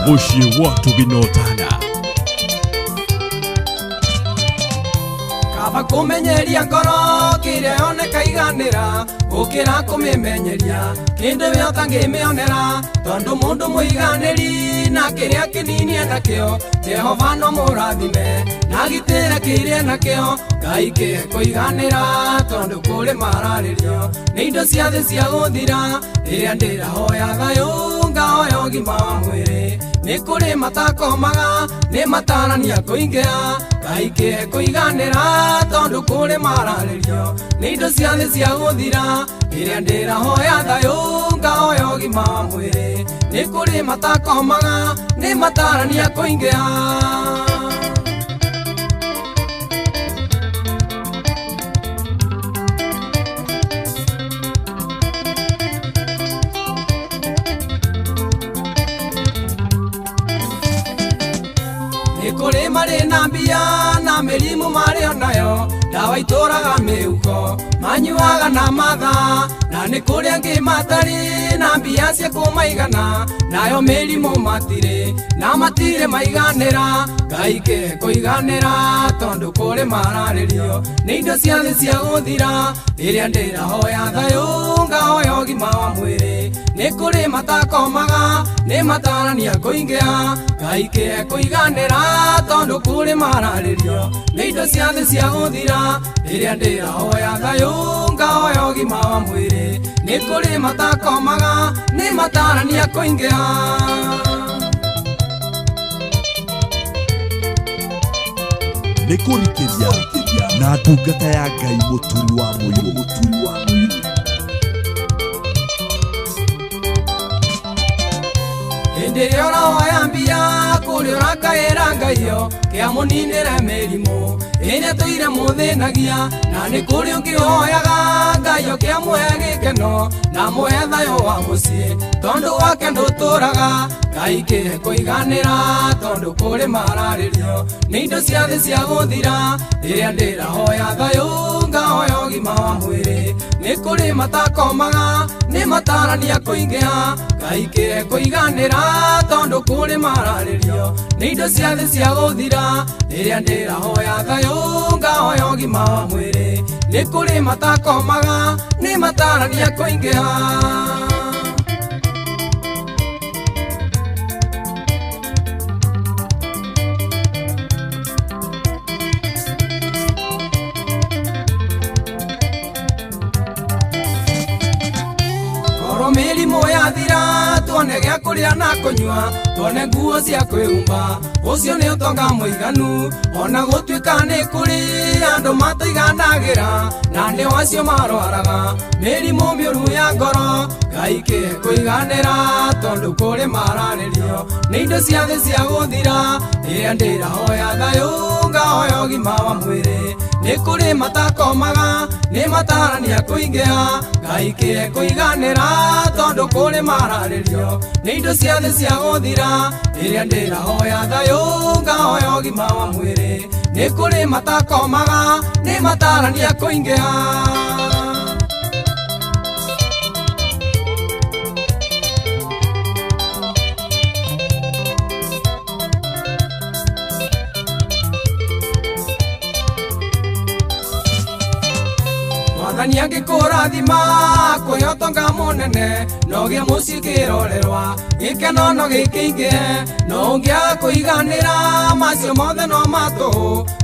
Mũciĩ wa Tũginotana. Kaba kũmenyeria ngoro kĩrĩa yoneka iganĩra, gũkĩra kũmĩmenyeria kĩndũ gĩa ũtangĩmĩonera, tondũ mũndũ mũiganĩri na kĩrĩa kĩnini enakĩo, Jehova no mũrathime na gitĩre kĩrĩa enakĩo, Ngai kĩhe kũiganĩra tondũ kũrĩ mararĩrio nĩ indo cia thĩ cia gũthira, rĩrĩa ndĩrahoya thayũ ngahoya ũgima wa mwĩrĩ, nĩ kũrĩ matakomaga nĩ matarania kũingĩha, Ngai kĩhe kũiganĩra tondũ kũrĩ mararĩrio nĩ indo cia thĩ cia gũthira, rĩrĩa ndĩrahoya thayũ ngahoya ũgima wa mwĩrĩ, nĩ kũrĩ matakomaga nĩ matarania kũingĩha. Kũrĩ marĩ na mbia na mĩrimũ marĩ onayo, ndawa itũraga mĩhuko manyuaga na mathaa, na nĩ kũrĩ angĩ matarĩ na mbia cia kũmaigana, nayo mĩrimũ matirĩ na matirĩ maiganĩra, Ngai kĩhe kũiganĩra tondũ kũrĩ mararĩrio nĩ indo cia thĩ cia gũthira, rĩrĩa ndĩrahoya thayũ ngahoya ũgima wa mwĩrĩ, nĩ kũrĩ matakomaga nĩ matarania kũingĩha, Ngai kĩhe kũiganĩra tondũ kũrĩ mararĩrio nĩ indo cia thĩ cia gũthira, rĩrĩa ndĩrahoya thayũ ngahoya ũgima wa mwĩrĩ, nĩ kũrĩ matakomaga nĩ matarania kũingĩha. Nĩ kũrikĩria na ndungata ya Ngai mũturi wa mũirũ. Hĩndĩ ĩrĩa ũrahoya mbia kũrĩa ũrakaĩra Ngai yo, kĩamũninĩre mĩrimũ ĩrĩa tũire mũthĩnagia, na nĩ kũrĩ ũngĩhoyaga Ngai yo kĩamũhe gĩkeno na mũhe thayũ wa mũciĩ, tondũ wake ndũtũraga, Ngai kĩhe kũiganĩra tondũ kũrĩ mararĩrio nĩ indo cia thĩ cia gũthira, rĩrĩa ndĩrahoya thayũ ngahoya ũgima wa mwĩrĩ, nĩ kũrĩ matakomaga nĩ matarania kũingĩha Ngai kĩhe kũiganĩra tondũ kũrĩ mararĩrio nĩ indo cia thĩ cia gũthira rĩrĩa ndĩrahoya thayũ ngahoya ũgima wa mwĩrĩ nĩ kũrĩ matakomaga nĩ matarania kũingĩha mĩrimũ yathira tuone gĩa kũrĩa na kũnyua tuone nguo cia kwĩhumba ũcio nĩ ũtonga mũiganu ona gũtuĩka nĩ kũrĩ andũ mataiganagĩra na nĩo acio marwaraga mĩrimũ mĩũru ya ngoro Ngai kĩhe kũiganĩra tondũ kũrĩ mararĩrio nĩ indo cia thĩ cia gũthira rĩrĩa ndĩrahoya thayũ ngahoya ũgima wa mwĩrĩ nĩ kũrĩ matakomaga nĩ matarania kũingĩha Ngai kĩhe kũiganĩra tondũ kũrĩ mararĩrio nĩ indo cia thĩ cia gũthira rĩrĩa ndĩrahoya thayũ ngahoya ũgima wa mwĩrĩ nĩ kũrĩ matakomaga nĩ matarania kũingĩha Mwathani angĩkũrathima kwĩ ũtonga mũnene no gĩa mũciĩ kĩrorerwa gĩkeno no gĩkĩingĩhe no ũngĩaga kũiganĩra macio mothe no matũ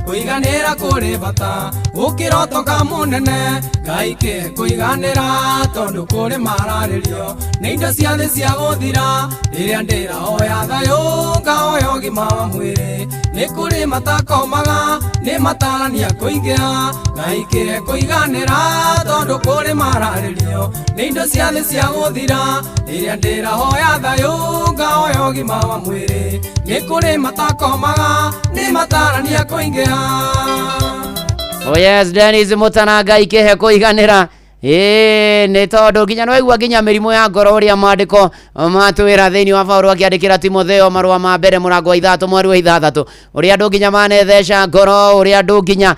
kũiganĩra kũrĩ bata gũkĩra ũtonga mũnene Ngai kĩhe kũiganĩra tondũ kũrĩ mararĩrio nĩ indo cia thĩ cia gũthira rĩrĩa ndĩrahoya thayũ ngahoya ũgima wa mwĩrĩ nĩ kũrĩ matakomaga nĩ matarania kũingĩha Ngai kĩhe kũiganĩra tondũ kũrĩ mararĩrio nĩ indo cia thĩ cia gũthira rĩrĩa ndĩrahoya thayũ ngahoya ũgima wa mwĩrĩ nĩ kũrĩ matakomaga nĩ matarania kũingĩha Oh yes, Dennis Mutana Ngai kĩhe kũiganĩra nĩ tondũ nginya no igua nginya mĩrimũ ya ngoro ũrĩa maandĩko matwĩra thĩinĩ wa Paulo akĩandĩkĩra Timotheo marũa ma mbere mũrango wa 3 mweri wa 6 ũrĩa andũ nginya manetheca ngoro ũrĩa andũ nginya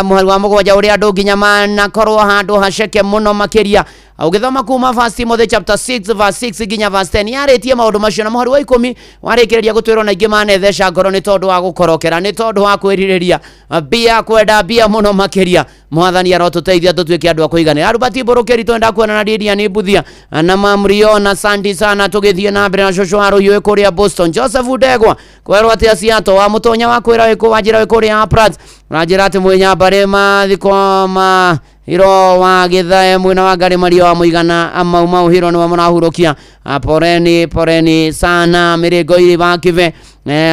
mweri wa 7 ũrĩa andũ nginya manakorwo handũ haceke mũno makĩria Ugithoma kuma verse Timothy chapter 6 verse 6 nginya verse 10 yarĩtie maũndũ macio na mweri wa 10 warĩkĩrĩria gũtwĩrwo na ingĩ manetheca ngoro nĩ tondũ wa gũkorokera nĩ tondũ wa kwĩrirĩria bia kwenda bia mũno makĩria Mwathani arotũteithia tũtuĩke andũ a kũiganĩra Albert Borokeri twenda kuona na Lydia nĩ Buthia na Mamrio na Sandy sana tũgĩthiĩ na mbere na Shosho Arũyũ kũrĩa Boston Joseph Ndegwa kwerwo atĩ Asiato wa mũtonya wa kwĩra wĩkũ wanjĩra kũrĩa Aprat ranjĩra atĩ mwĩnyambare mathikoma Hiro wa Githae mwena wa Ngari Mario wa Mũigana mau hiro nĩ mũrahurokia poreni sana mĩrĩngo iri bakive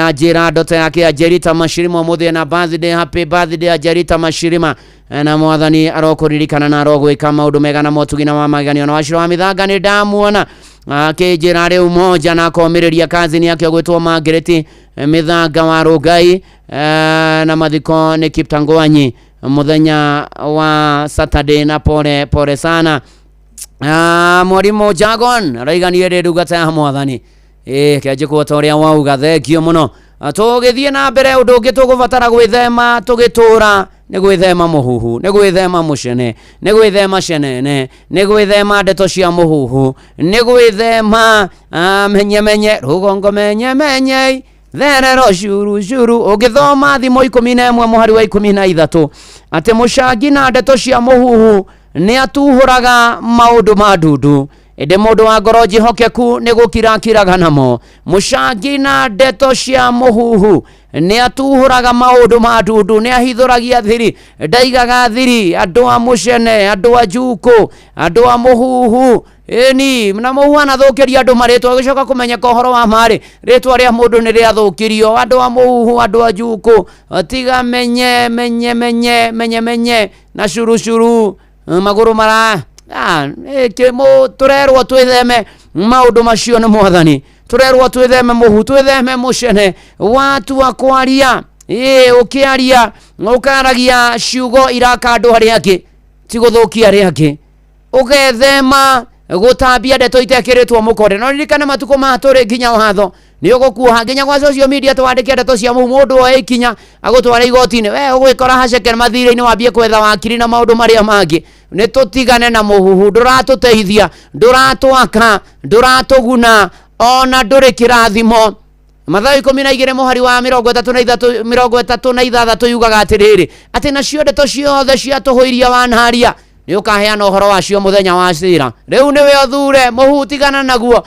ajira ndoto yake Ajerita Mashirima mũthĩ na birthday happy birthday Ajerita Mashirima na Mwathani arokũririkana na arogwĩka maũndũ mega na motugina wa maganio na waciro wa mĩthanga nĩ ndamuona akĩnjĩra rĩu moja na komĩrĩria kazini yake gwĩtwo Margaret mĩthanga wa Rongai na mathiko nĩ Kiptangoanyi muthenya wa Saturday na pole sana mwarimu Jagon raiganire ndungata ya Mwathani kĩanjĩ kuota ũrĩa wauga thengio mũno tũgĩthiĩ na mbere ũndũ ũngĩ tũgũbatara gwĩthema tũgĩtũra nĩ gwĩthema mũhuhu nĩ gwĩthema mũcene nĩ gwĩthema cenene nĩ gwĩthema ndeto cia mũhuhu nĩ gwĩthema menye rũgongo menye therero curu ũgĩthoma thimo 11 mũhari wa 13 atĩ mũcangi na ndeto cia mũhuhu nĩ atuhũraga maũndũ ma ndundu ĩndĩ mũndũ wa ngoro njĩhokeku nĩ gũkirakiraga namo mũcangi na ndeto cia mũhuhu nĩ atuhũraga maũndũ ma ndundu nĩ ahithũragia thiri ndaigaga thiri andũ a mũcene andũ a njuku andũ a mũhuhu eni na mũhuhu anathũkĩria andũ marĩtwa gĩcoka kũmenyeka ũhoro wa marĩ rĩtwa rĩa mũndũ nĩ rĩathũkirio andũ a mũhuhu andũ a njuku tiga menye na curu magũrũ mara turerwo twĩtheme maũndũ macio nĩ Mwathani turerwo twĩtheme mũhu twĩtheme mũcene watu akwaria ũkĩaria ũkaragia ciugo iraka andũ arĩa angĩ ti gũthũkia arĩa angĩ ũgethema gũtambia ndeto itekĩrĩtwo mũkore no ririkane matukũ ma tũrĩ nginya watho ni ugukuha nginya kwa social media twandike ndeto cia mundu o ikinya agutwara igoti-ini we ugwikora haceke mathire-ini wambie kwetha wakiri na maundu maria mangi ni tutigane na muhuhu nduratuteithia nduratwaka nduratuguna ona nduri kirathimo Mathayo 12 muhari wa 33 yugaga atiriri ati nacio ndeto ciothe cia tuhuiria wanaharia ni ukaheana uhoro wacio muthenya wa cira riu niwe othure muhuhu tigana naguo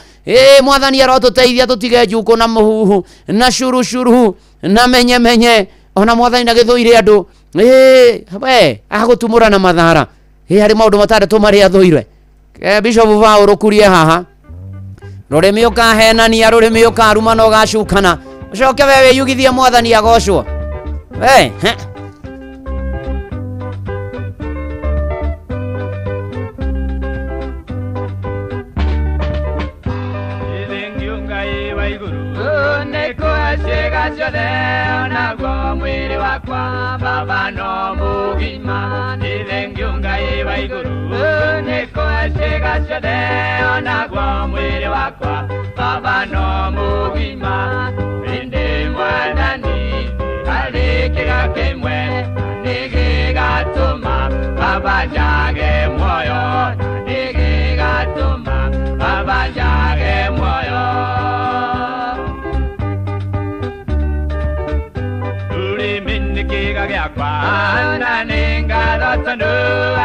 mwathani arotuteithia tutige njuko na muhuhu na shuru na menye ona mwathani na githuire andu we agutumura na mathara hari maundu matandatu maria thuirwe Bishop Vauro kurie haha rurimi ukahenania rurimi ukaruma no gacukana ucoke wewe yugithia mwathani agocwo mwiri wakwa baba no mugima nithengiunga iwa iguru niko ashega ciothe onagwo mwiri wakwa baba no mugima indi mwathani harĩ kĩga kĩmwe nĩgĩgatũma baba njage muoyo na nĩgĩgatũma baba njage muoyo Giakwa na ninga dotanu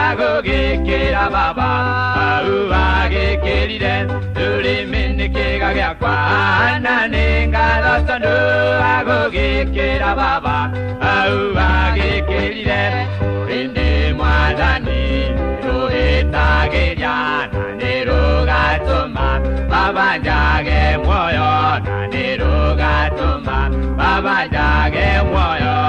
agugikira baba agugikirire turi minnikiga giakwa na ninga dotanu agugikira baba agugikirire indi mwathani ruhitagiria na nirugatuma baba njage muoyo na nirugatuma baba njage muoyo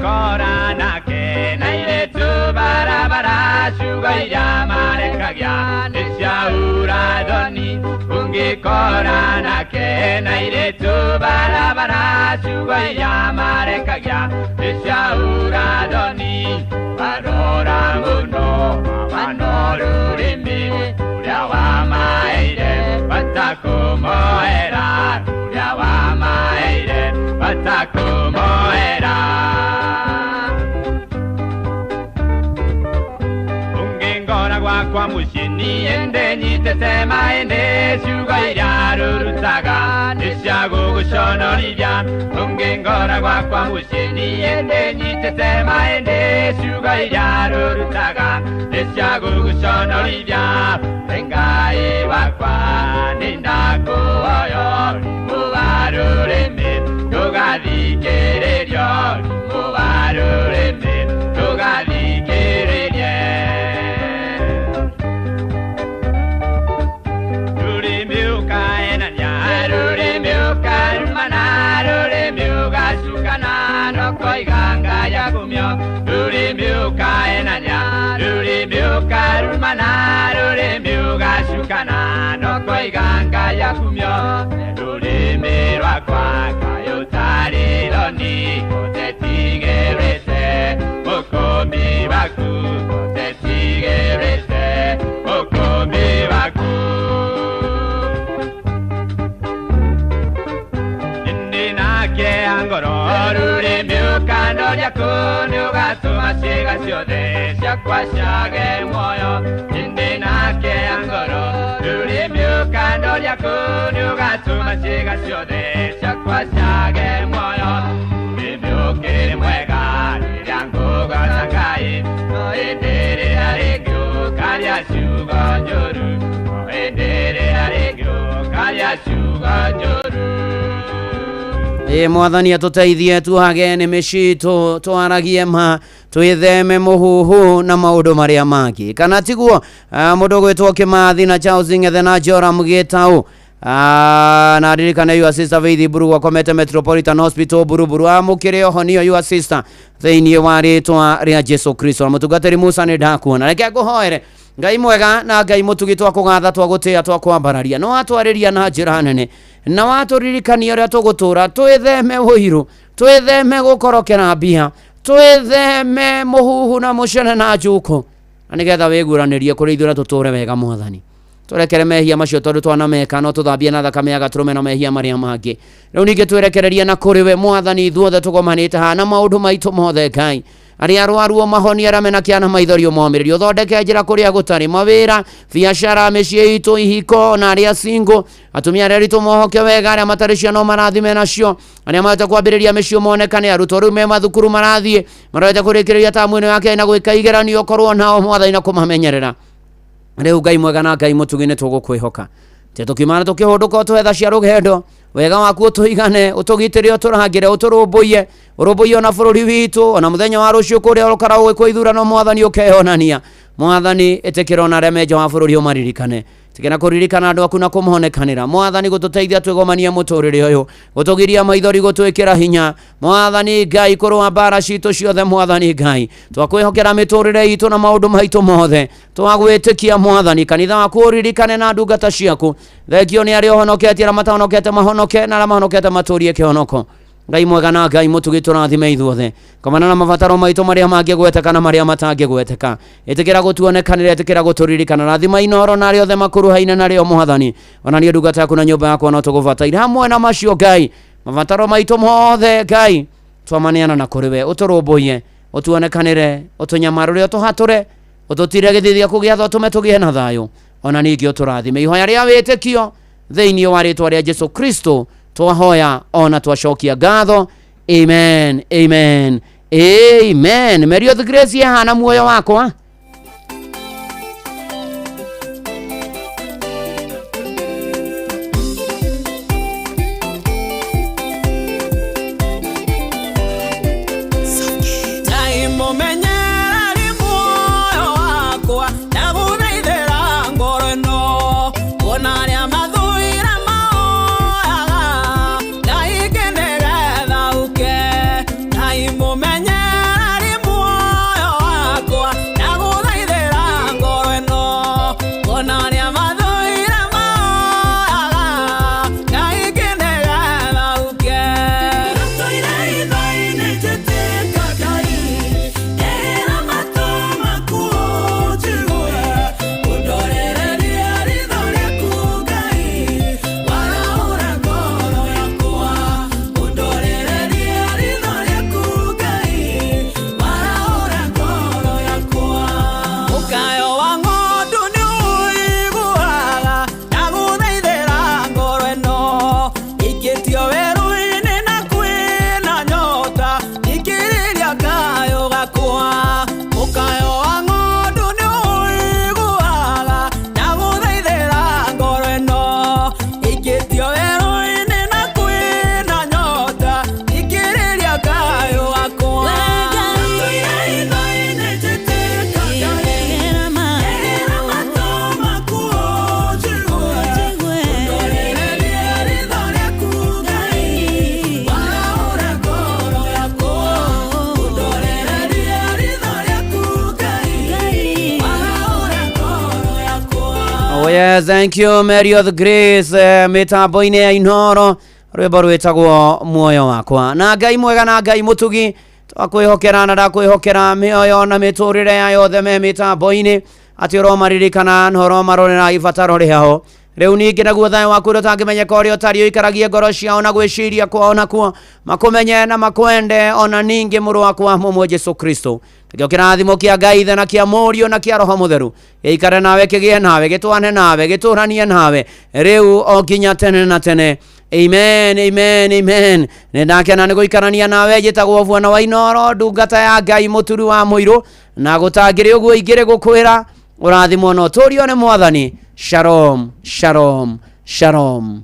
Korana ke naire tu barabara shugaira marekagia nishaura doni ungi korana ke naire tu barabara shugaira marekagia nishaura doni barora muno manorurimi uriawa maire batakumoera uriawa maire batakumoera kwa mushini ende nyitesema ende shugaira rurutaga nishago gushonoriria ungengora kwa mushini ende nyitesema ende shugaira rurutaga nishago gushonoriria engai wakwa nindakuoyo mubarureme tugathikiririo mubarureme tugathikiririe Ganga ya kumyo rurimi rwakwa kayotarironi otetigerete mukumbi baku otetigerete mukumbi baku indinake angoro rurimi ukando lyakuni ugatuma siga ciothe ciakwa ciage muoyo indinake angoro rurimi ukando lyakuni ugatuma siga ciothe ciakwa ciage muoyo rurimi ukiri mwega rĩrĩa ngũgooca Ngai no hĩndĩ rĩrĩa rĩngĩ ũkaria ciugo njũru no hĩndĩ rĩrĩa rĩngĩ ũkaria ciugo njũru mwathani atuteithie tuhage nĩmĩ citũ twaragie ma twĩtheme mũhuhu na maũndũ marĩa mangĩ kana tiguo mũndũ gwĩtwo Kĩmathi na Charles Ng'ethe na Joram Gĩtaũ na ririkana your sister Faith Buru wakomete Metropolitan Hospital Buruburu amukire ohonio your sister thĩinĩ wa rĩtwa rĩa Jesu Kristo mũtungatĩri Musa nĩ ndakuona reke ngũhoere Ngai mwega na Ngai mũtugi twakũgatha twagũtĩa twakwambararia no atwarĩria na njĩra nene na watũririkania ũrĩa tũgũtũra twĩtheme ũiru twĩtheme gũkorokera mbia twĩtheme mũhuhu na mũcene na njuko na nĩgetha wĩguranĩrie kũrĩ ithuĩ tũtũre wega mwathani turekere mehia macio tondu twanameka no tuthambie na thakame ya Gaturume na mehia maria mangi riu ninge twerekereria na kuri we Mwathani ithuothe tugomanite hana maundu maitu mothe Ngai aria arwaru mahoni aria mena kiana maithorio momirio thondeke njira kuria gutari mawira biashara mĩciĩ itu ihiko na aria single atumia aria ritu mohoke wega aria matari ciana marathime nacio aria mahota kwambiriria mĩciĩ monekane arutwo riu me mathukuru marathie marahota kurikiria tamu ino yake na gwika igeranio korwo nao Mwathani na kumamenyerera riu Ngai mwega na Ngai mutugine tugukwihoka te tukimana tukihunduka twetha cia rugendo wega waku utuigane utugitire uturangire uturumbuye urumbuye na bururi witu ona muthenya wa rucio kuria urukara gwikwo ithurano Mwathani ukehonania Mwathani itikirona remejo wa bururi umaririkane tikena kuririkana andu aku na kumuhonekanira Mwathani gututeithia twigomania muturire uyu gutugiria maithori gutwikira hinya Mwathani Ngai kurwa bara citu ciothe Mwathani Ngai twakwihokera miturire itu na maundu maitu mothe twagwitikia Mwathani kanitha waku uririkane na ndungata ciaku thegio ni ari honoketie na matahonokete mahonoke na mahonokete maturie kihonoko Ngai mwega na Ngai mutugitu rathime ithuothe komana na mabataro maitu maria mangigweteka na maria matangigweteka itikira gutuonekanire itikira guturirikana rathima Inoro na ari othe makuru haina na rio Mwathani ona ni ndungata yaku na nyumba yako no tugubataira hamwe na macio Ngai mabataro maitu mothe Ngai twamaniana na kuriwe uturumbuye utuonekanire utunyamarure utuhature ututire githithia kugia thotume tugie na thayo ona ningi uturathime ihoya ria witikio thiini wa ritwa ria Jesu Kristo twahoya ona twacokia ngatho amen amen amen Mary of the Grace hana muoyo wakwa Oh yeah, thank you Mary of the Grace mitambo-ini ya Inoro rwimbo rwitagwo muoyo wakwa na Ngai mwega na Ngai mutugi twakwihokera na ndakwihokera mioyo na miturire ya yothe me mitambo-ini ati uromaririkana nhoro marorera ibataro riao riu ningi naguo thayo waku utangimenyeka uria utario ikaragie ngoro ciao na gwiciria kwao nakuo makumenye na makwende ona ningi muru wakwa mumwe Jesu Kristo kio kirathimo kia Ngai na kia Murio na kia Roho Mutheru ikare nawe kigie nawe gitwane nawe gituranie nawe riu o nginya tene na tene amen amen amen nindakena niguikarania nawe njitagwo Bwana wa Inoro ndungata ya Ngai muturu wa muiru na gutangire uguo igire gukwira urathimo no turio ne Mwathani shalom shalom shalom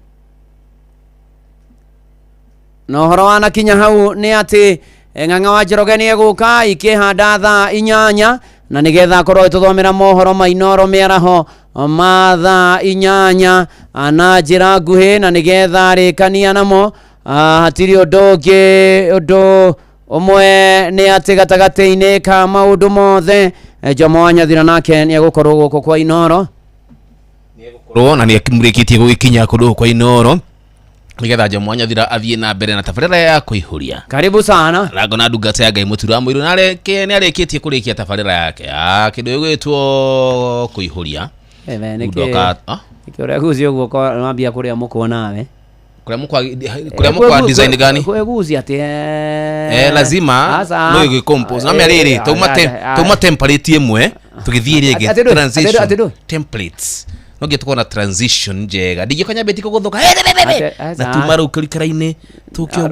no horo wana kinya hau ni ati ng'ang'a wa Njoroge ni eguka ikihanda thaa 8 na nigetha korwo tuthomera mohoro ma Inoro miaraho ma thaa 8 na njira nguhi na nigetha rikania namo hatiri undu umwe ni ati gatagati-ini ka maundu mothe Jomo Wanyathira nake ni egukorwo guku kwa Inoro na ni murikitie gukinya kundu kwa Inoro nigetha Jomo Wanyathira athie na mbere na tabarira ya kuihuria. Karibu sana. Rago na ndungata ya Ngai mutura muiru na ni arikitie kurikia tabarira yake kindu gwitwo kuihuria neke ore guzi uguo ko mambia kuria muko nawe kuria mukwa design gani kueguzi ati lazima no yigicompose na meriri tuma template imwe tugithie rege transition templates no gituko na transition njega ndigikonya betiko guthuka na tumara ukirikaraine tukio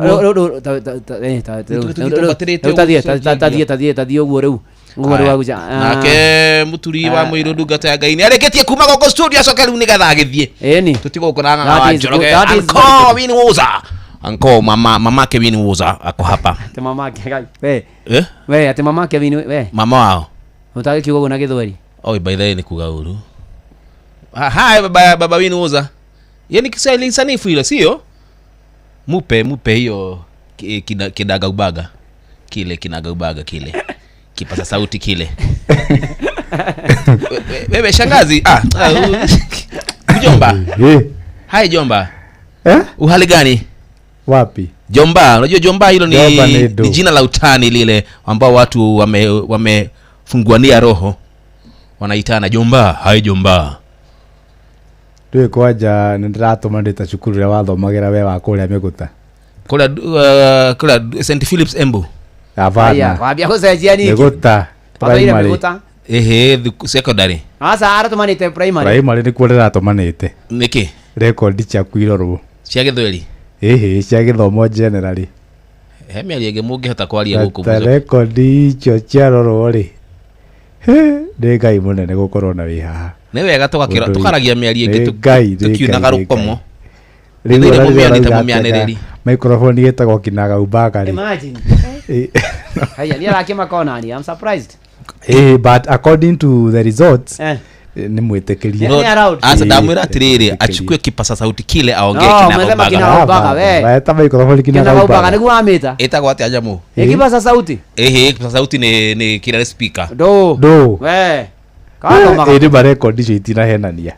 tathie uguo riu nake muturi wa Muiru ndungata ya Ngai ni areketie kuma goko studio acoke riu nigetha agithie tutigukuraga wa Njoroge anko Winnie Woza anko mamake Winnie Woza ako hapa ate mamake Ngai we ate mamake Winnie we mama wao utake kiugo na githweri by the way ni kuga uru hi baba Winnie Woza yani Kiswahili sanifu ile sio mupe hiyo kidaga ubaga kile kinaga ubaga kile kipasa sauti kile wewe shangazi Jomba hai Jomba uhali gani wapi Jomba unajua Jomba hilo ni jina la utani lile ambao watu wamefunguania roho wanaitana Jomba hai Jomba Dwe kwaja ndiratuma ndita cukuru ya wathomagera we wa kuria Miguta kula St Philip's Embu avana wabia kucenjia niki Miguta primary secondary asa aratumanite primary ni kuo ratumanite niki record cia kuirorwo cia githweri cia githomo generally hemi aliege mungihota kwaria guku record icio cia rorwo ri de Ngai munene gukorwo na wi haha ni wega tukaragia miari ingi tukiunaga rukomo microphone yetagwo kinaga ubaga ri imagine haya ni arakima konani I'm surprised but according to the results ni mwitekeria asa damwira atiriri achukue kipasa sauti kile aongee kinaga ubaga we eta microphone kinaga ubaga niguo amita etagwo ati ajamu kipasa sauti kipasa sauti ni kila speaker do we kato edi bare condition itina henania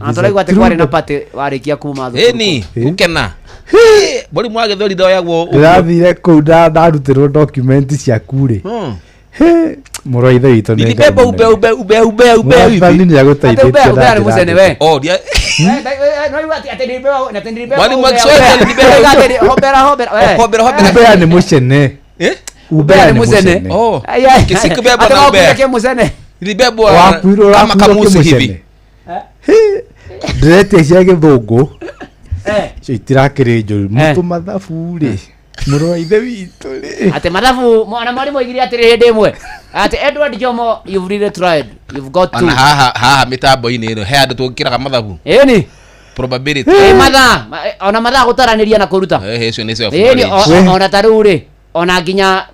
atore gwate kwari na pate warikia kuma thu ni ukena boli mwage thori ndo yagwo irathire ku ndarutirwo document cia kure muroithe witũ nĩ bebo ube nini ya gũteithĩtie ube musene we dia no iwa ati ndibeo na ndibeo wali mwakiswahili ndibeo hobera ni musene ube ni musene kisikubeba na ube ke musene ndibebo kama kamusi hivi direte cia gĩthũngũ itirakĩrĩ njũru mũtũ mathabu rĩ muroithe witũ rĩ ate mathabu mwana mwalimu igiri atiri hĩndĩ ĩmwe ate Edward Jomo you've really tried you've got to haha mitambo-inĩ ĩno he andũ tũngĩkĩraga mathabu ĩni probability matha ona matha gũtaranĩria na kũruta ĩcio nĩcio ona tarĩu rĩ ona nginya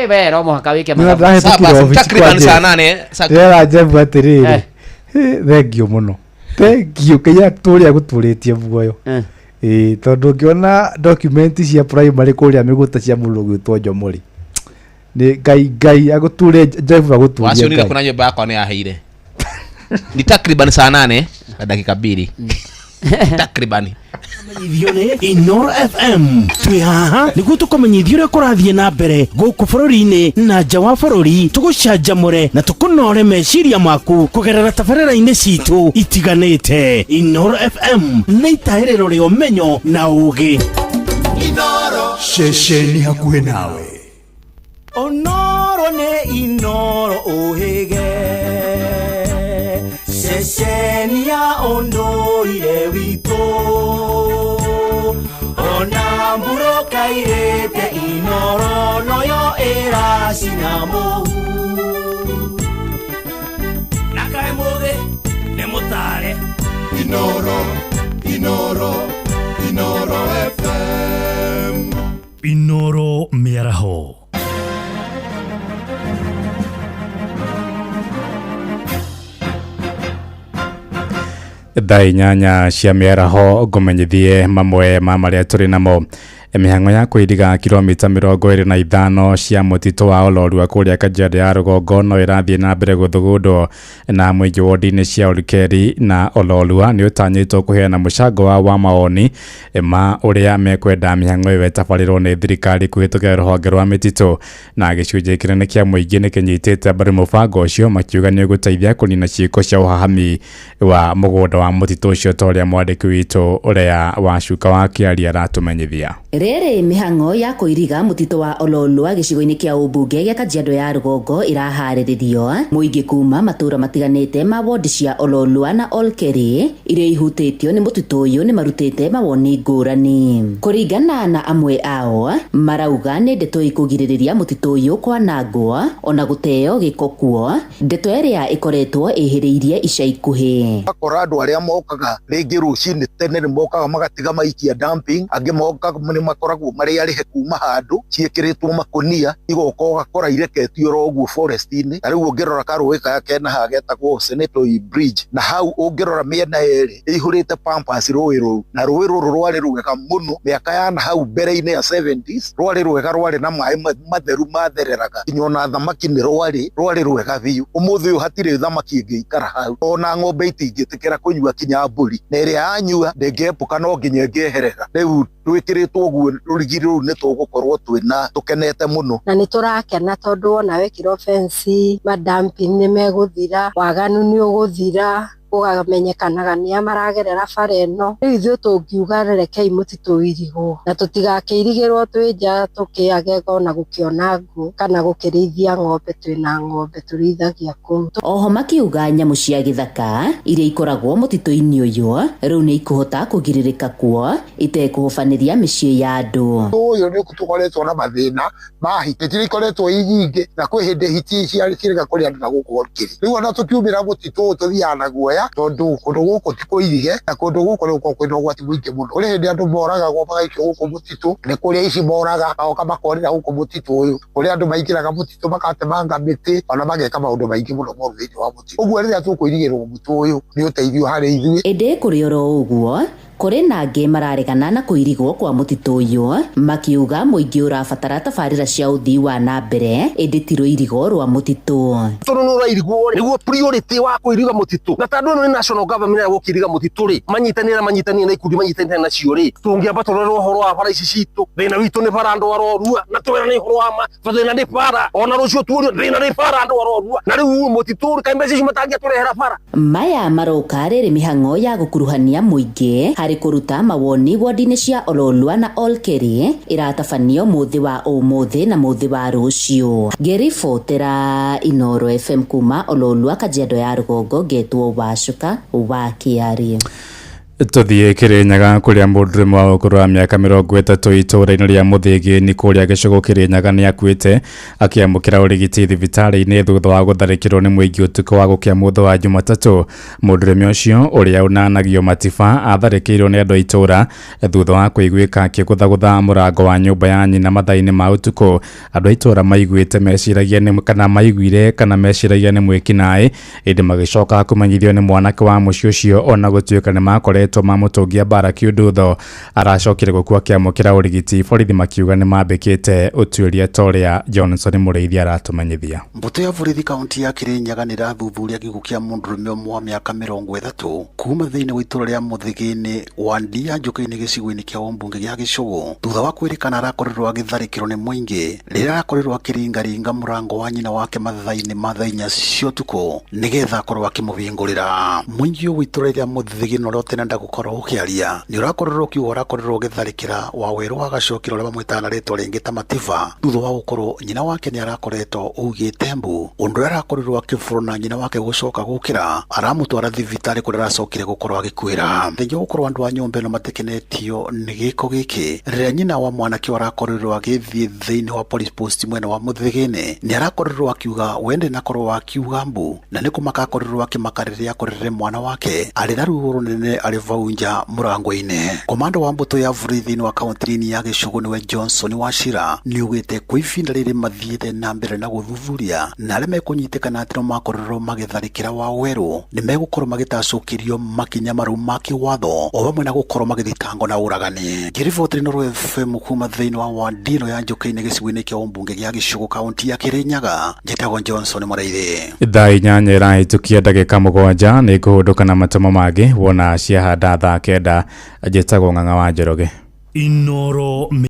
we no mũhaka wĩke mathabu takriban saa 8 rĩera njebu atĩrĩrĩ thengio mũno thengio kĩya tũrĩa gũtũrĩtie muoyo tondu ngiona document cia primary kuria Miguta cia mũndũ gwĩtwo Njomori ni ngai aguture Jeff aguture wacionire kuna nyumba yako ni yaheire ni takriban saa 8 na dakika 2 takriban ithio ni Inoro FM twi haha niguo tukomenyithio uria kurathie na mbere guku bururi-ini na nja wa bururi tugucanjamure na tukunore meciria maku kugerera tabarĩra-inĩ citu itiganĩte Inoro FM nĩ itaĩrĩro rĩa ũmenyo na ũũgĩ Inoro ceceni hakuhĩ nawe Onoro nĩ Inoro ũhĩge ceceni ya ũndũire witũ ona mburo kairĩte Inoro noyo ĩracina mũhu na kaĩ mũthĩ nĩ mũtare Inoro FM Inoro mĩaraho thaa inyanya cia mĩaraho ngũmenyithie mamwe ma marĩa tũrĩ namo Mihango ya kuiriga kilomita 25 cia mutito wa Ololua kuria Kajiado ya Rugongo no irathie na mbere guthugundwo na mwingi wodi-ini cia Olkeri na Ololua ni utanyitwo kuheana mucango wa maoni ma uria mekwenda mihango iyo itabarirwo ni thirikari kuhitukira ruhonge rwa mitito na gicunjĩ kinene kia muingi ni kinyitite mbere mubango ucio makiuga ni guteithia kunina ciiko cia uhahami wa mugunda wa mutito ucio toria mwandiki witu uria wacuka wa Kiaria aratumenyithia. Rere mihango ya kuiriga mutito wa Ololua gicigo-ini kia ubunge gia Kajiado ya Rugongo irahariririo muingi kuma matura matiganite ma wodi cia Ololua na Olkeri iria ihutitio ni mutito uyu ni marutite mawoni ngurani. Kuringana na amwe ao marauga ni ndeto ikugiririria mutito uyu kwanangwo ona guteo giko kuo, ndeto iria ikoretwo ihiriirie ica ikuhi. Akora andu aria mokaga ringi rucini tene ni mokaga magatiga maikia dumping, angi mokaga ni makoragwo mari arihe kuma handu ciekiritwo makonia igoka ugakora ireketio ro uguo forest-ini, na riu ungirora karuwi kaya kena hagetagwo Senetoi Bridge, na hau ungirora miena eri ihurite pampas ruwi ru, na ruwi ruru rwari rwega muno miaka ya na hau mbere-ini ya 70s rwari rwega, rwari na mai matheru mathereraga inyona thamaki ni rwari rwega biu. Umuthi uyu hatire thamaki ingiikara hau, ona ng'ombe itingitikira kunyua kinya mburi, na iria yanyua ndingeepuka no nginya ngeherera. Riu twikiritwo uguo rurigiri ru ni tugukorwo twina tukenete muno na ni turakena tondu wona wekiro fence madamping ni meguthira, waganu ni uguthira, ugamenyekanaga ni amaragerera bara ino. Riu ithuĩ tungiuga rekei mutito irigwo na tutigakiirigirwo twija tukiage ona gukiona ngu kana gukirithia ng'ombe, twina ng'ombe turithagia kuu. Oho makiuga nyamu cia githaka iria ikoragwo mutito-ini uyu riu ni ikuhota kugiririka kuo itekuhubaniria micii ya andu. Uyu ni tukoretwo na mathina ma hiti tirikoretwo inyingi, na kwi hindi hiti ciarika kuri andu na guku Olkeri. Riu ona tukiumira mutito tuthiaga naguo tondu kundu guku tikuirige na kundu guku nuko kwina ugwati mwingi muno. Kuri hindi andu moragagwo magaikio guku mutitu, ni kuri ici moraga magoka makorira guku mutitu uyu, kuri andu maingiraga mutitu makatemanga miti ona mageka maundu maingi muno moru thiini wa mutitu. Uguo riria tukuirigirwo mutitu uyu ni uteithio hari ithui. Indi kuri oro uguo kuri na angi mararegana na kuirigwo kwa mutito uyu, makiuga muingi urabatara tabarira cia uthii wa na mbere indi tiro irigo rwa mutitu. Toro no rairigwo niguo priority wa kuiriga mutitu, na tondu no ni national government ya gukiriga mutitu ri manyitanira na ikundi manyitanira na cio ri tungiamba torero horo wa bara ici citu. Thina witu ni bara andu arorua na twera ni horo wa ma thina ni bara ona rucio turio thina ni bara andu arorua, na riu mutitu kai message matangia turehera bara. Maya maroka riri mihango ya gukuruhania muingi hari kuruta mawoni wodi-ini cia Ololua na Olkeri iratabanio muthi wa umuthi na muthi wa rucio. Ngiribotera Inooro FM kuma Ololua Kajiado ya Rugongo, ngetwo Wacuka wa Kiaria. Tuthie Kirinyaga kuria mundu wa ukuru wa miaka 30 itura-ini ria Muthigi ni kuria gicugo Kirinyaga ni akuite akiamukira urigiti thibitari-ini thutha wa gutharikirwo ni muingi utuku wa gukia mutho wa Jumatatu. Mundurume ucio uria unanagio matiba atharikirwo ni andu itura thutha wa kuiguika akiguthagutha murango wa nyumba ya nyina mathaa-ini ma utuku. Andu itura maiguite meciragia ni kana maiguire kana meciragia ni mwikinae indi magicoka kumenyithio ni mwanake wa mucio ucio ona gutuika ni makore mamutungia bara kiundutho aracokire gukua kiamukira urigiti. Borithi makiuga ni mambikite utuiria toria Johnson Mureithi aratumenyithia. Mbuto ya borithi kaunti ya Kirinyaga ni rathuthuria gikuo kia mundurume umwe wa miaka 30 kuma thiini wa itura ria Muthigi-ini wa Ndia Njuka-ini gicigo-ini kia umbunge gia Gicugu thutha wa kwirikana arakorirwo agitharikirwo ni muingi riria arakorirwo akiringaringa murango wa nyina wake mathaa-ini ma thaa 4 cia utuku nigetha akorwo akimubingurira. Muingi uyu itura ria Muthigi no rotena gukorwo ukiaria ni urakorerwo kiugo urakorerwo githarikira wa weru wa gacokiro ria bamwitana ritwa ringi ta Matiba thutha wa gukorwo nyina wake ni arakoretwo ugite mbu undu arakorerwo akifuruna nyina wake gucoka gukira aramutwara thibitari kuria aracokire gukorwo agikuira. Thengio gukorwo andu a nyumba ino matikenetio ni giko giki riria nyina wa mwanake arakorerwo agithie thiini wa police post mwena wa Muthigi-ini ni arakorerwo akiuga wende nakorwo akiuga mbu na ni kumaka akorerwo akimakariria akorere mwana wake ari na ruo runene ari vauja murango-ini. Komanda wa mbuto ya vurithi wa kaunti ya Gicugu niwe Johnson Wachira ni ugite kwa ivinda riri mathiete na mbere na guthuthuria na aria mekunyitikana atiro makorero magitharikira wa weru ni megukorwo magitacukirio makinya maru ma kiwatho o bamwe na gukorwo magithitango na uragani. Kiriboti Noro FM kuma thiini wa wandino ya Njuki-ini gicigo-ini kia umbunge gia Gicugu kaunti ya Kirinyaga. Njitagwo Johnson Muraithi. Thaa inyanya irahitukia ndagika 7 ni kuhunduka na matomo mangi wona ciahanda thaa 9. Njitagwo Ng'ang'a wa Njoroge. Inoro